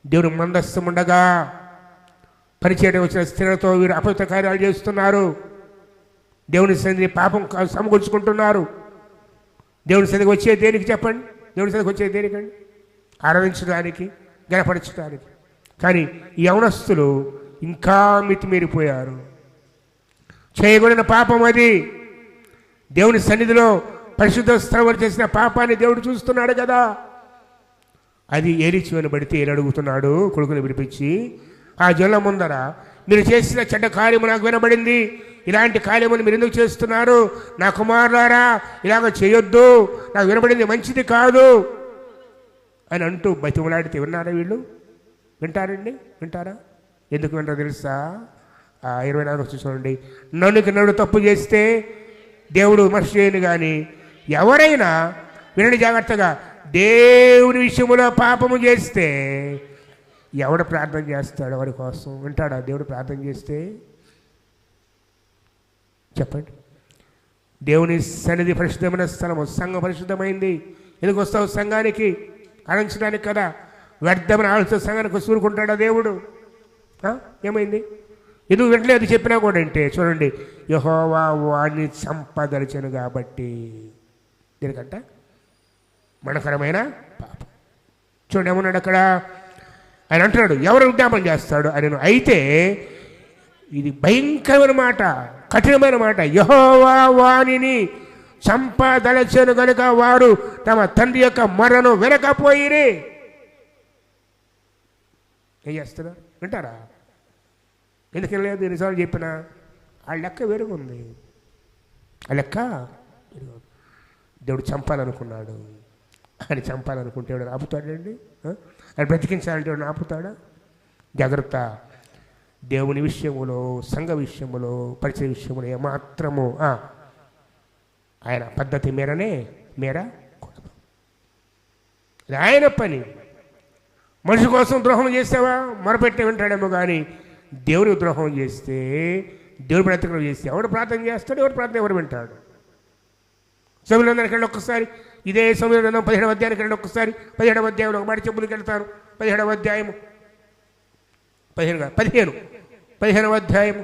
దేవుని మందస్సం ఉండగా పరిచయం వచ్చిన స్థిరతో వీరు అపవిత్ర కార్యాలు చేస్తున్నారు. దేవుని సన్నిధి పాపం సమకూర్చుకుంటున్నారు. దేవుని సన్నిధికి వచ్చే దేనికి చెప్పండి? దేవుని సన్నిధికి వచ్చే దేనికండి? ఆరాధించడానికి, గనపరచడానికి. కానీ ఈ యవనస్తులు ఇంకా మితిమీరిపోయారు. చేయకూడని పాపం అది. దేవుని సన్నిధిలో పరిశుద్ధ స్థలం చేసిన పాపాన్ని దేవుడు చూస్తున్నాడు కదా. అది ఏలి చెవిన పడితే ఏలి అడుగుతున్నాడు కొడుకుని విడిపించి, ఆ జనుల ముందర మీరు చేసిన చెడ్డ కార్యము నాకు వినబడింది. ఇలాంటి కార్యములు మీరు ఎందుకు చేస్తున్నారు? నా కుమారులారా ఇలాగ చేయొద్దు, నాకు వినబడింది మంచిది కాదు అని అంటూ బతిమలాడితే విన్నారా వీళ్ళు? వింటారండి? వింటారా? ఎందుకు వింటారో తెలుసా? 24 చూడండి. నన్ను తప్పు చేస్తే దేవుడు విమర్శ చేయను, కానీ ఎవరైనా వినండి జాగ్రత్తగా, దేవుని విషయంలో పాపము చేస్తే ఎవడు ప్రార్థన చేస్తాడు వాడి కోసం? వింటాడా దేవుడు ప్రార్థన చేస్తే? చెప్పండి. దేవుని సన్నిధి పరిశుద్ధమైన స్థలము, సంఘం పరిశుద్ధమైంది. ఎందుకు వస్తావు సంఘానికి? ఆనందించడానికి కదా. వ్యర్థమైన ఆలోచన సంఘానికి సూరుకుంటాడా దేవుడు? ఏమైంది? ఎందుకు వినలేదు చెప్పినా కూడా అంటే చూడండి, యెహోవా వాణ్ణి చంపదలిచెను కాబట్టి. దీనికంట మనకరమైన పాపం. చూడండి ఏమన్నాడు అక్కడ. ఆయన అంటున్నాడు, ఎవరు విజ్ఞాపన చేస్తాడు అని. అయితే ఇది భయంకరమైన మాట, కఠినమైన మాట. యెహోవా వాణిని చంపదలచెను గనుక వారు తమ తండ్రి యొక్క మొరను వినకపోయిరి. ఏం చేస్తున్నారు? వింటారా? ఎందుకు లేదు? ఎన్నిసార్లు చెప్పినా ఆ లెక్క వేరుగుంది. ఆ లెక్క దేవుడు చంపాలనుకున్నాడు. ఆయన చంపాలనుకుంటే ఎవడు ఆపుతాడండి? ఆయన బ్రతికించాలంటే ఎవడు ఆపుతాడా? జాగ్రత్త. దేవుని విషయములో, సంఘ విషయములో, పరిచయ విషయములో ఏమాత్రము ఆయన పద్ధతి మేరకూడదు. ఇది ఆయన పని. మనిషి కోసం ద్రోహం చేసావా, మొరపెట్టి వింటాడేమో, కానీ దేవునికి ద్రోహం చేస్తే, దేవుడు ప్రార్థన చేస్తే ఎవడు ప్రార్థన చేస్తాడు, ఎవరు ప్రార్థన ఎవరు వింటాడు? సమయంలోకి వెళ్ళి ఒక్కసారి ఇదే సమయంలో 17వ అధ్యాయానికి వెళ్ళి ఒక్కసారి 17వ అధ్యాయంలో ఒక మాట చెప్పులకి వెళ్తాను. 17వ అధ్యాయము 15వ అధ్యాయము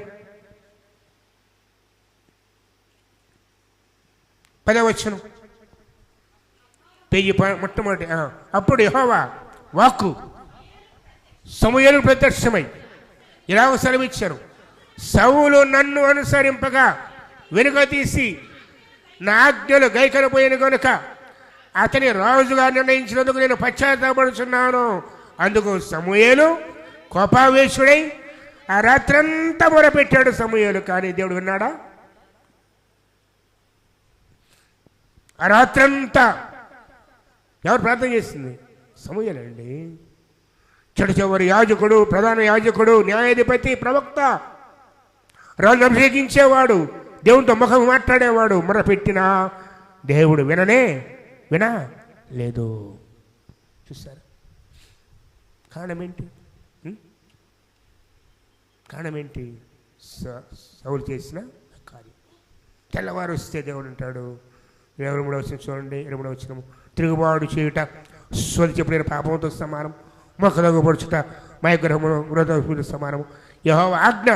10వ వచనం, పేజీ మొట్టమొదటి. అప్పుడు యెహోవా వాక్కు సమూయేలుకు ప్రత్యక్షమై ఇలాగ సెలవిచ్చారు, సౌలు నన్ను అనుసరింపగా వెనుక తీసి నా ఆజ్ఞలు గైకొనబోయాను కనుక అతని రాజుగా నిర్ణయించినందుకు నేను పశ్చాత్తాపడుచున్నాను. అందుకు సమూయేలు కోపావేశుడై ఆ రాత్రంతా మొరపెట్టాడు సమూయేలు. కానీ దేవుడు విన్నాడా? ఆ రాత్రంతా ఎవరు ప్రార్థన చేసింది? సమూయేలండి. చెడు చివరి యాజకుడు, ప్రధాన యాజకుడు, న్యాయాధిపతి, ప్రవక్త, రాజు అభిషేకించేవాడు, దేవునితో ముఖం మాట్లాడేవాడు మొరపెట్టినా దేవుడు వినా లేదు. చూసారు కారణమేంటి? కారణమేంటి? సౌలు చేసిన కార్యం. తెల్లవారు వస్తే దేవుడు అంటాడు, 23వ వచనం చూడండి, 23వ వచనం, తిరుగుబాటు చేయుట స్వలి చెప్పిన పాపంతో సమానం, మొక్కదగుపడుచుట మయగ్రహమును వృధ సమానము. యెహోవా ఆజ్ఞ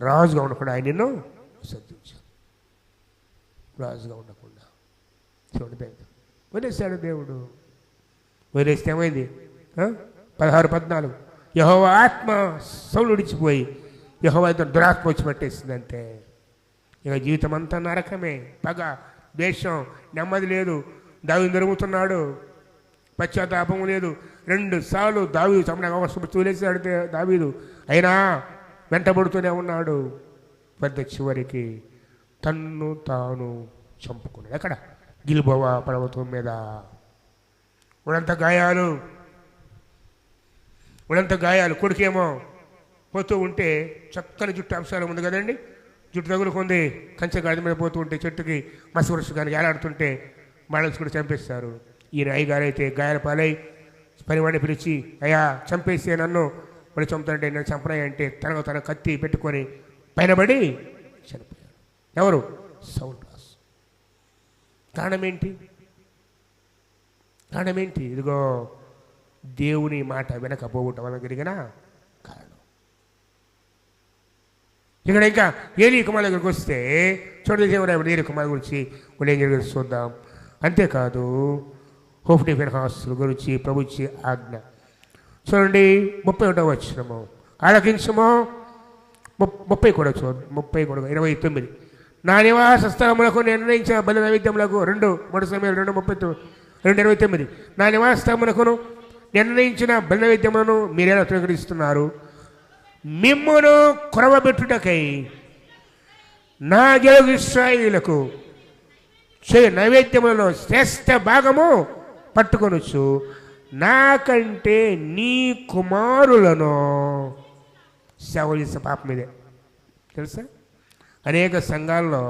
రాజుగా ఉండకుండా ఆయన నిన్ను విసర్జించాడు. రాజుగా ఉండకుండా చూడండి వదిలేశాడు దేవుడు. వదిలేస్తే ఏమైంది? 16-14, యెహోవా ఆత్మ సౌలు విడిచిపోయి యెహోవా దురాత్మ వచ్చి పట్టేసిందంటే ఇక జీవితం అంతా నరకమే. పగ, ద్వేషం, నెమ్మది లేదు. దావీదు దొరుకుతున్నాడు, పశ్చాత్తాపం లేదు. 2 సార్లు దావీదు చంపడానికి అవసరం చూలేసాడు దావీదు, అయినా వెంటబడుతూనే ఉన్నాడు. పెద్ద చివరికి తన్ను తాను చంపుకున్నాడు. ఎక్కడ? గిల్బోవా పర్వతం మీద. ఉడంత గాయాలు. కొడుకేమో పోతూ ఉంటే చక్కని జుట్టు అంశాలు ఉంది కదండి, జుట్టు తగులుకుంది, కంచె గాడి మీద పోతూ ఉంటే చెట్టుకి మసవరుషుగానికి ఏలాడుతుంటే బాణల్స్ కూడా చంపేస్తారు. ఈయన అయ్యగారైతే గాయాల పాలై పనివాడిని పిలిచి, అయ్యా చంపేస్తే నన్ను మరి చంపుతాడంటే నన్ను చంపనాయంటే తన కత్తి పెట్టుకొని పైనబడి చనిపోయాడు. ఎవరు? సౌలు రాజు. కారణమేంటి? ఇదిగో దేవుని మాట వినకపోవటం వల్ల జరిగిన కారణం. ఇక్కడ ఇంకా ఏలీ కుమార్ దగ్గరికి వస్తే చూడండి, ఏలీ కుమార్ గురించి కూడా ఏం జరిగింది చూద్దాం. అంతేకాదు హోఫ్నీ ఫినెహాసుల గురించి ప్రభుత్వ ఆజ్ఞ చూడండి, 31వ వచనము ఆలకించము. 30 కూడా చూడండి, 29. నా నివాస స్థలములకు నిర్ణయించిన బలి నైవేద్యములకు 2 సమయాలు 2:29. నా నివాస స్థలమునకును నిర్ణయించిన బలి నైవేద్యములను మీరేలా స్వీకరిస్తున్నారు? మిమ్మును కొరవబెట్టుటకై నా జనులకు ఇశ్రాయేలులకు నైవేద్యములలో శ్రేష్ఠ భాగము పట్టుకొనొచ్చు, నాకంటే నీ కుమారులను సేవ చేసే పాపం ఇదే. తెలుసా? అనేక సంఘాల్లో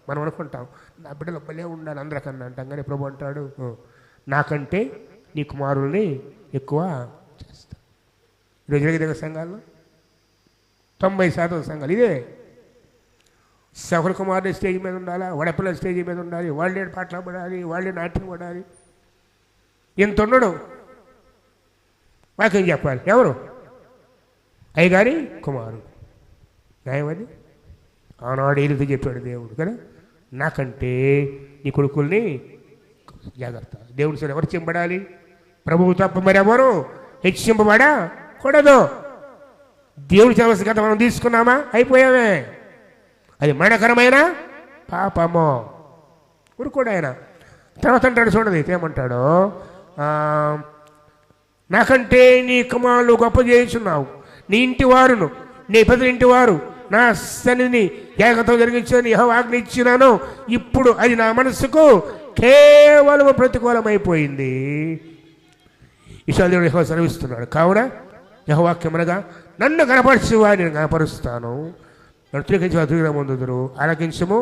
మనం అనుకుంటాం, నా బిడ్డలు భలే ఉండాలి అందరికన్నా అంటాం, కానీ ప్రభు అంటాడు, నాకంటే నీ కుమారుల్ని ఎక్కువ చేస్తా. ఈరోజు జరిగే సంఘాల్లో 90% సంఘాలు ఇదే. సహుల కుమారుడు స్టేజ్ మీద ఉండాలా, వడపిల్లల స్టేజ్ మీద ఉండాలి, వాళ్ళే పాటలు పడాలి, వాళ్ళే నాట్యం పడాలి. ఇంత ఉండడు. వాక్యం చెప్పాలి. ఎవరు? అయ్యగారి కుమారుడు. న్యాయమది ఆనాడు ఏలితో చెప్పాడు దేవుడు కదా, నాకంటే నీ కొడుకుల్ని జాగ్రత్త. దేవుడి సార్ ఎవరు చింపడాలి? ప్రభువు తప్ప మరి ఎవరు హెచ్చింపబడకూడదు. దేవుడి సమస్య గత మనం తీసుకున్నామా? అయిపోయామే. అది మరణకరమైన పాపము. ఊరుకోడు ఆయన. తర్వాత అంటాడు చూడండి, ఏమంటాడో, నాకంటే నీ కుమారులు గొప్ప చేయించున్నావు, నీ ఇంటి వారును నీ పెద్ద ఇంటి వారు నా సన్నిధిని ఏకతో జరిగించని యెహోవా ఆజ్ఞ ఇచ్చినాను, ఇప్పుడు అది నా మనసుకు కేవలం ప్రతికూలమైపోయింది. ఇశ్రాయేలు యెహోవా సెలవిస్తున్నాడు. కావున యెహోవాక్యమనగా నన్ను కనపరచు వారిని కనపరుస్తాను, నన్ను తిరిగించి తిరిగిరమందుదురు. ఆలకించము,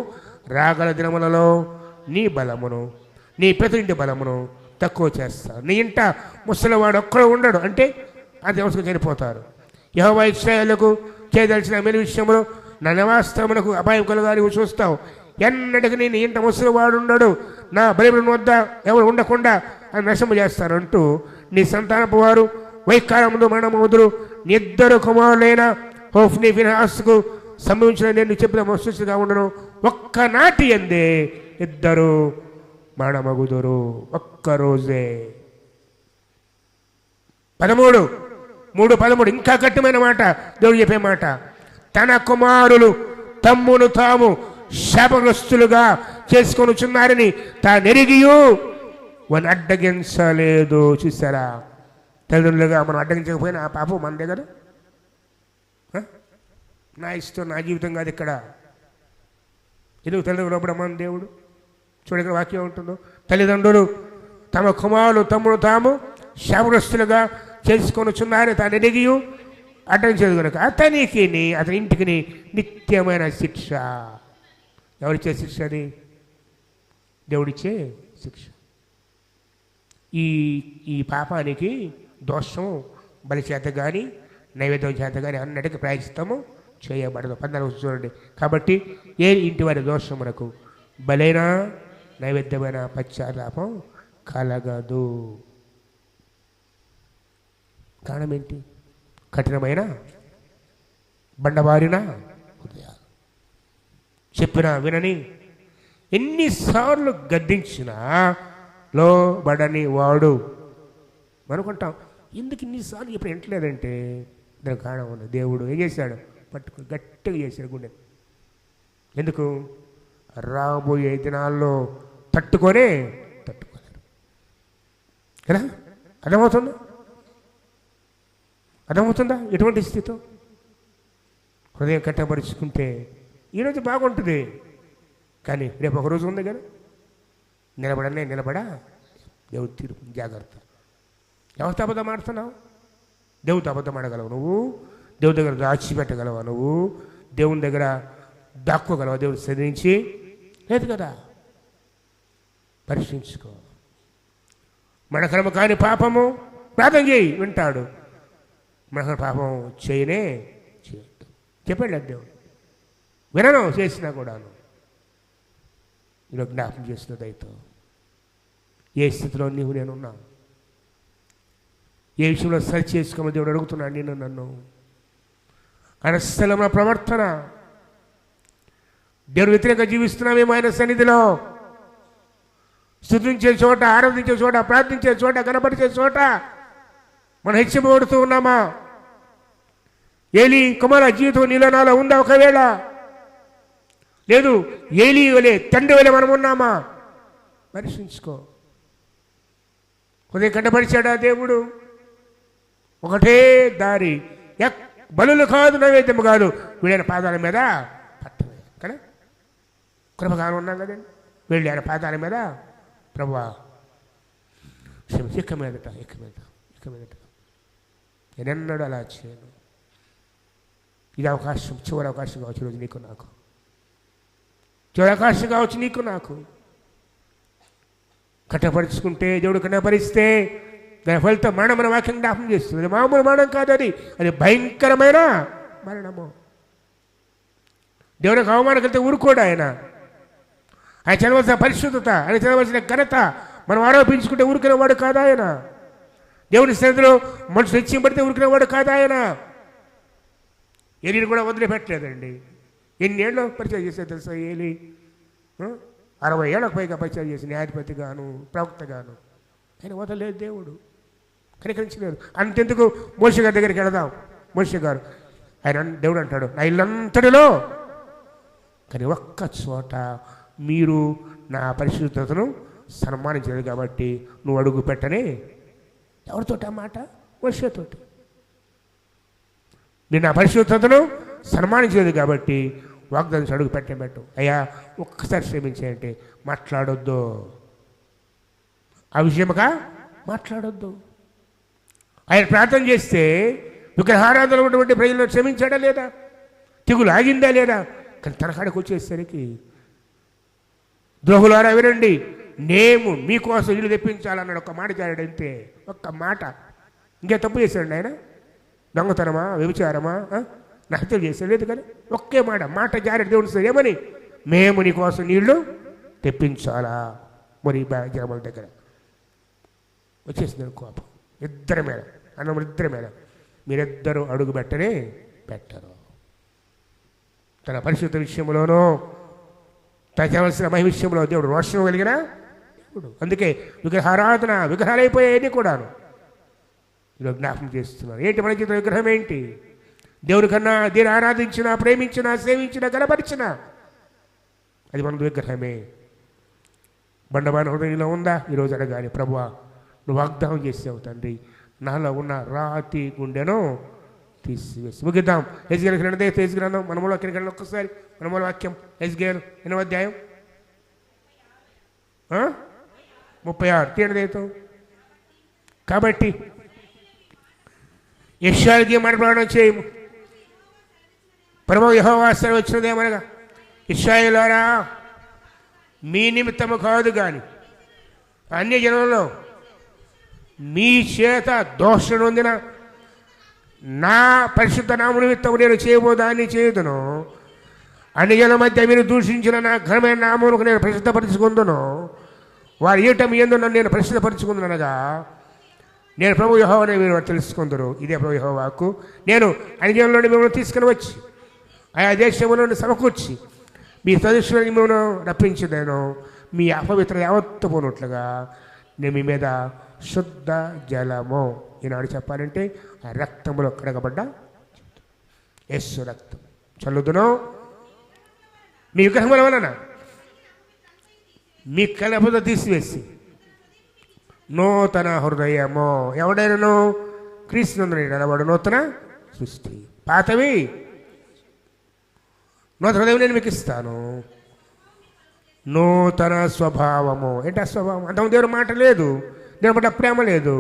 రాగల దినములలో నీ బలమును నీ ప్రతింటి బలమును తక్కువ చేస్తారు. నీ ఇంట ముసలివాడు ఒక్కడు ఉండడు అంటే ఆ దేవతకు చనిపోతారు. యెహోవా ఇశ్రాయేలుకు చేయదలిచిన మేలు విషయంలో నా నివాసమునకు అపాయం కలుగాలి చూస్తావు. ఎన్నటికి నీ ఇంట ముసలివాడు ఉండడు, నా బలిపీఠం వద్ద ఎవరు ఉండకుండా అని నశము చేస్తానంటూ నీ సంతానపు వారు వైకారములు మరణమవుదురు. నీ ఇద్దరు కుమారులైన హోఫ్ని ఫినహాసుకు సంభవించిన నేను చెప్పిన మస్తుగా ఉండను. ఒక్కనాటి ఎందే ఇద్దరు మరణమగుదురు, ఒక్కరోజే. 13:13 ఇంకా కఠినమైన మాట దేవుడు చెప్పే మాట. తన కుమారులు తమ్మును తాము శాపగ్రస్తులుగా చేసుకొనుచున్నారని తానెరిగియు వారిని అడ్డగించలేదు. చూసారా, తల్లిదండ్రులుగా మనం అడ్డగించకపోయినా ఆ పాపం మనదే కదా. నా ఇష్టం నా జీవితం కాదు ఇక్కడ. ఎందుకు తల్లిదండ్రులు మన దేవుడు చూడగల వాక్యం ఉంటుందో, తల్లిదండ్రులు తమ కుమారులు తమ్ముడు తాము శాపగ్రస్తులుగా చేసుకొనుచున్నారని తాను ఎదిగియు అడ్డించేది కనుక అతనికి అతని ఇంటికి నిత్యమైన శిక్ష. ఎవరిచ్చే శిక్ష? అది దేవుడిచ్చే శిక్ష. ఈ పాపానికి దోషం బలి చేత కానీ నైవేద్యం చేత కానీ అన్నటికీ ప్రాయశ్చిత్తము చేయబడదు. 14 చూడండి. కాబట్టి ఏ ఇంటి వారి దోషమునకు బలైన నైవేద్యమైన పశ్చాత్తాపం కలగదు. కారణం ఏంటి? కఠినమైన బండబారిన హృదయాలు. చెప్పిన వినని, ఎన్నిసార్లు గద్దించినా లోబడని వాడు. అనుకుంటాం ఎందుకు ఇన్నిసార్లు ఇప్పుడు వింటలేదంటే దానికి కారణం ఉంది. దేవుడు ఏం చేశాడు? పట్టుకుని గట్టిగా చేశాడు గుండె. ఎందుకు? రాబోయే దినాల్లో తట్టుకోలేరు కదా. అర్థమవుతుందా ఎటువంటి స్థితి? హృదయం కట్టపరుచుకుంటే ఈరోజు బాగుంటుంది, కానీ రేపు ఒకరోజు ఉంది కదా. నిలబడా దేవుడు తీర్పు. జాగ్రత్త. ఎవరితో అబద్ధం ఆడుతున్నావు? దేవుడితో అబద్ధం ఆడగలవు నువ్వు? దేవుడి దగ్గర దాచిపెట్టగలవా నువ్వు? దేవుని దగ్గర దాక్కోగలవా? దేవుడు సదిరించి లేదు కదా. పరీక్షించుకో. మనకరమ కాని పాపము ప్రార్థన చేయి, వింటాడు. మనకర పాపం చేయనే చేయొద్దు చెప్పాడు దేవుడు. వినను చేసినా కూడాను. ఈరోజు జ్ఞాపకం చేసిన దయతో ఏ స్థితిలో నీవు నేనున్నా, ఏ విషయంలో సరి చేసుకోమని దేవుడు అడుగుతున్నాడు నేను నన్ను. అనస్థలమైన ప్రవర్తన, దేవుడు వ్యతిరేకంగా జీవిస్తున్నామేమో ఆయన సన్నిధిలో. స్తుతించే చోట, ఆరాధించే చోట, ప్రార్థించే చోట, కనపరిచే చోట మనం హెచ్చబడుతూ ఉన్నామా? ఏలీ కుమార జీవితం నీలో నాలో ఉందా? ఒకవేళ లేదు, ఏలీ వలే తండ్రి వలె మనం ఉన్నామా? పరీక్షించుకో. ఉదయం కంటపరిచాడా దేవుడు? ఒకటే దారి, బలులు కాదు, నైవేద్యము కాదు, వీళ్ళైన పాదాల మీద పట్టమే కదా. కృపగానే ఉన్నాం కదండి. వీళ్ళు ఆయన పాదాల మీద ప్రభువా ఇక మీదట నేనెన్నడూ అలా చేయను. ఇది అవకాశం, చివరి అవకాశం కావచ్చు ఈరోజు నీకు నాకు. చివరి అవకాశం కావచ్చు నీకు నాకు. కట్టపరుచుకుంటే, దేవుడు కట్టపరిస్తే దాని ఫలితం మరణం. మన వాక్యం జ్ఞాపకం చేస్తుంది. అది మామూలు మరణం కాదు, అది భయంకరమైన మరణము. దేవునికి అవమానం కలిగితే ఊరుకోడు ఆయన. ఆయన చదవలసిన పరిశుద్ధత, ఆయన చదవలసిన ఘనత మనం ఆరోపించుకుంటే ఊరుకునేవాడు కాదు ఆయన. దేవుని సన్నిధిలో మనుషులు హెచ్చింపడితే ఊరుకునేవాడు కాదు ఆయన. ఏలీని కూడా వదిలిపెట్టలేదండి. ఎన్నేళ్ళు పరిచయం చేశారు తెలుసా ఏలీ? 60 ఏళ్ళకు పైగా పరిచయం చేసి న్యాయాధిపతిగాను ప్రవక్తగాను. ఆయన వదలలేదు దేవుడు, కనికరించలేదు. అంతెందుకు మోషే గారి దగ్గరికి వెళదాం. మోషే గారు ఆయన దేవుడు అంటాడు నా ఇల్లంతటిలో కానీ ఒక్క చోట మీరు నా పరిశుద్ధతను సన్మానించలేదు కాబట్టి నువ్వు అడుగు పెట్టనే. ఎవరితోటి ఆ మాట? మోషేతోటి. నేను నా పరిశుద్ధతను సన్మానించలేదు కాబట్టి వాగ్దానం అడుగు పెట్టు. అయ్యా ఒక్కసారి క్షమించేయంటే మాట్లాడొద్దు, ఆ విషయముగా మాట్లాడొద్దు. ఆయన ప్రార్థన చేస్తే విగ్రహారాధన ఉన్నటువంటి ప్రజలను క్షమించాడా లేదా? తెగులు ఆగిందా లేదా? కానీ తన కాడికి వచ్చేసరికి ద్రోహులారా వినండి, నేను మీకోసం ఇల్లు తెప్పించాలన్నాడు. ఒక్క మాట జారాడు అంతే, ఒక్క మాట. ఇంకే తప్పు చేశాడు ఆయన? దొంగతనమా, వ్యభిచారమా, నహత్యలు చేశాడు? లేదు కదా. ఒకే మాట జారాడు దేవుడు. ఏమని? మేము నీకోసం నీళ్లు తెప్పించాలా. మరి జనముల దగ్గర వచ్చేసింది కోపం ఇద్దరి మీద, అన్నములు ఇద్దరి మీద. మీరిద్దరూ అడుగు పెట్టరు. తన పరిశుద్ధ విషయంలోనూ తన చేయవలసిన మహి విషయంలో దేవుడు రోషం కలిగిన దేవుడు. అందుకే విగ్రహారాధన, విగ్రహాలైపోయాయని కూడాను ఈరోజు జ్ఞాపకం చేస్తున్నారు. ఏంటి మన జీవితం? విగ్రహం ఏంటి? దేవుని కన్నా దీన్ని ఆరాధించినా, ప్రేమించినా, సేవించినా, గలపరిచినా అది మన విగ్రహమే. బండబాన హృదయంలో ఉందా? ఈరోజు అడగాలి, ప్రభువా నువ్వు వాగ్దానం చేసావు తండ్రి, నాలో ఉన్న రాతి గుండెను తీసివేసి. ముగిద్దాం. యెజ్కేలు గ్రంథం, యెజ్కేలు గ్రంథం మనములో ఒక్కసారి మనముల వాక్యం. యెజ్కేలు 8వ అధ్యాయం 36 తీయడం. కాబట్టి యెషయాకి మాట ప్రమాణం చేయము. ప్రభువు యెహోవా సెలవిచ్చినదేమనగా, ఇశ్రాయేలులారా, మీ నిమిత్తము కాదు కానీ అన్య జనులలో మీ చేత దోషం నొందిన నా పరిశుద్ధ నామ నిమిత్తము నేను చేయబోదాన్ని చేయుదును. అన్ని జనుల మధ్య మీరు దూషించిన నా ఘనమైన నామమునకు నేను ప్రసిద్ధపరచుకుందును. వారి ఈట మీ యందు నన్ను నేను ప్రసిద్ధపరచుకుందునగా నేను ప్రభు యెహోవానే మీరు తెలుసుకుందరు. ఇదే ప్రభు యెహోవా వాక్కు. నేను అన్ని జనుల నుండి మిమ్మల్ని తీసుకుని వచ్చి ఆయా దేశముల నుండి సమకూర్చి మీ సదస్సులను మిమ్మల్ని రప్పించదేను. మీ అపవిత్ర యావత్తు పోనట్లుగా నేను మీ మీద శుద్ధ జలము, ఈనాడు చెప్పాలంటే ఆ రక్తములో కడగబడ్డ యేసు రక్తం చల్లుదును. మీ విగ్రహముల వలన మీ కలపద తీసివేసి నూతన హృదయము, ఎవడైనాను క్రీస్తునందు వాడు నూతన సృష్టి. పాతవి నూతన హృదయం నేను మీకు ఇస్తాను. నూతన స్వభావము. ఏంటి ఆ స్వభావం? అంత దేవుడి మాట లేదు, దేవుడి పట్ల ప్రేమ లేదు.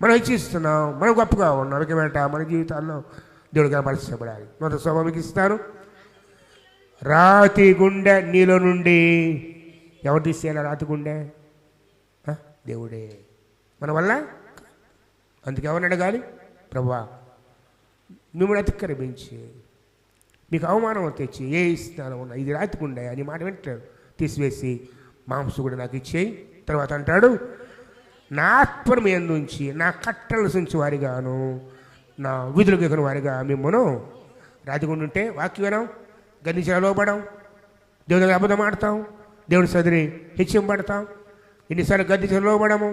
మనం ఇచ్చిస్తున్నాం, మనం గొప్పగా ఉన్నాం. వెంట మన జీవితాల్లో దేవుడు కనపరచబడాలి. నూతన స్వభావం మీకు ఇస్తాను. రాతి గుండె నీలో నుండి ఎవరు తీసేయాలి? రాతి గుండె దేవుడే. మన వల్ల. అందుకే ఎవరిని అడగాలి? ప్రభువా మిమ్మల్ని అతిక్రమించి మీకు అవమానం తెచ్చి ఏ ఇస్తాను ఉన్నా ఇది రాతి గుండె అని మాట వింటాడు. తీసివేసి మాంసం కూడా నాకు ఇచ్చేయి. తర్వాత అంటాడు, నా ఆత్మను మీ అందుంచి నా కట్టలను సుంచి వారిగాను నా విధులకు ఎగిన వారిగా మిమ్మను. రాతిగుండు ఉంటే వాక్యం వినాం, గర్నించి లోపడం, దేవుని దగ్గర అబద్ధం ఆడతాం, దేవుని సదిని హెచ్చింపడతాం, ఎన్నిసార్లు గర్నించి లోపడము,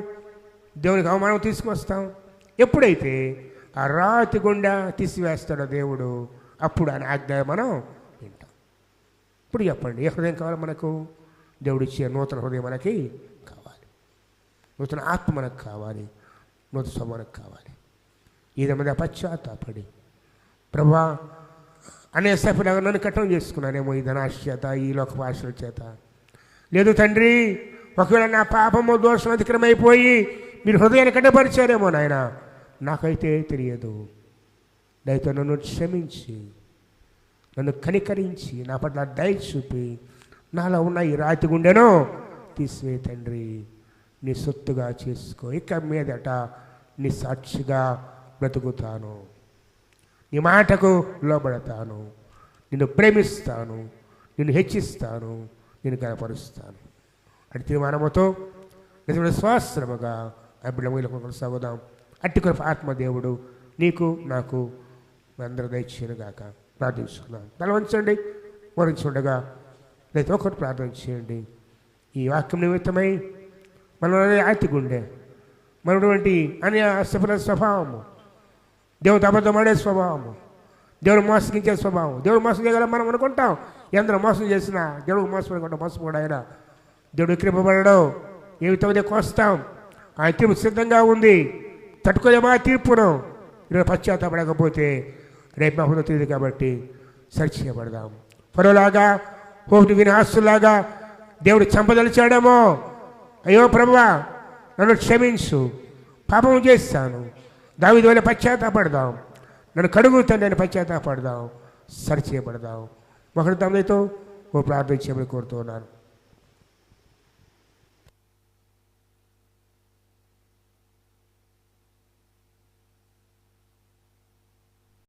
దేవునికి అవమానం తీసుకొస్తాం. ఎప్పుడైతే ఆ రాతి గుండె తీసివేస్తాడో దేవుడు, అప్పుడు ఆయన ఆజ్ఞ మనం వింటాం. ఇప్పుడు చెప్పండి, ఏ హృదయం కావాలి మనకు? దేవుడిచ్చే నూతన హృదయం మనకి కావాలి, నూతన ఆత్మ మనకు కావాలి, నూతన స్వభావం మనకు కావాలి. ఈయన మీద పశ్చాత్తాపడి, ప్రభా అనే సఫలాగా నన్ను కట్టం చేసుకున్నానేమో ఈ ధనాశ చేత, ఈ లోక ఆశల చేత. లేదు తండ్రి, ఒకవేళ నా పాపము దోషం అతిక్రమైపోయి మీరు హృదయాన్ని కట్టపరిచారేమో నాయన, నాకైతే తెలియదు. దయతో నన్ను క్షమించి, నన్ను కనికరించి, నా పట్ల దయ చూపి, నాలో ఉన్న ఈ రాతి గుండెను తీసివే తండ్రి, నీ సొత్తుగా చేసుకో. ఇక మీదట నీ సాక్షిగా బ్రతుకుతాను, నీ మాటకు లోబడతాను, నిన్ను ప్రేమిస్తాను, నిన్ను హెచ్చిస్తాను, నిన్ను కనపరుస్తాను. అటు తీర్మానముతో నిజమైన స్వాశ్రమగా ఆ బిడ్డలకు కొనసాగుదాం. అట్టి కొరకు ఆత్మదేవుడు నీకు నాకు అందరూ దయచేయనుగాక. ప్రార్థించుకున్నాం. తల వంచండి, వరించుండగా లేదా ఒకటి ప్రార్థన చేయండి. ఈ వాక్యం నిమిత్తమై మనలోని ఆతిగుండే మనటువంటి అనే అసఫల స్వభావము, దేవుడు అబద్ధమాడే స్వభావము, దేవుడు మోసగించే స్వభావం. దేవుడు మోసం చేయగలం మనం అనుకుంటాం. ఎందరో మోసం చేసినా దేవుడు మోసం అనుకుంటాం. మోసపోడు ఆయన. దేవుడు విక్రమపడడు. ఏ విధంగా కోస్తాం. ఆయన తీర్పు సిద్ధంగా ఉంది. తట్టుకోలేమా తీర్పును? ఈరోజు పశ్చాత్తాపడకపోతే రేపు మా హృదయం తెలియదు. కాబట్టి సరి చేయబడదాం. ఫరోలాగా, హోటి వినాశులాగా దేవుడు చంపదలిచాడేమో. అయ్యో ప్రభువా నన్ను క్షమించు, పాపం చేస్తాను. దావీదు వలె పశ్చాత్తాపడదాం. నన్ను కడుగుతాను, నేను పశ్చాత్తాపడదాం, సరి చేయబడదాం. ఒకరి తమతో ఓ ప్రార్థన చేయమని కోరుతున్నాను.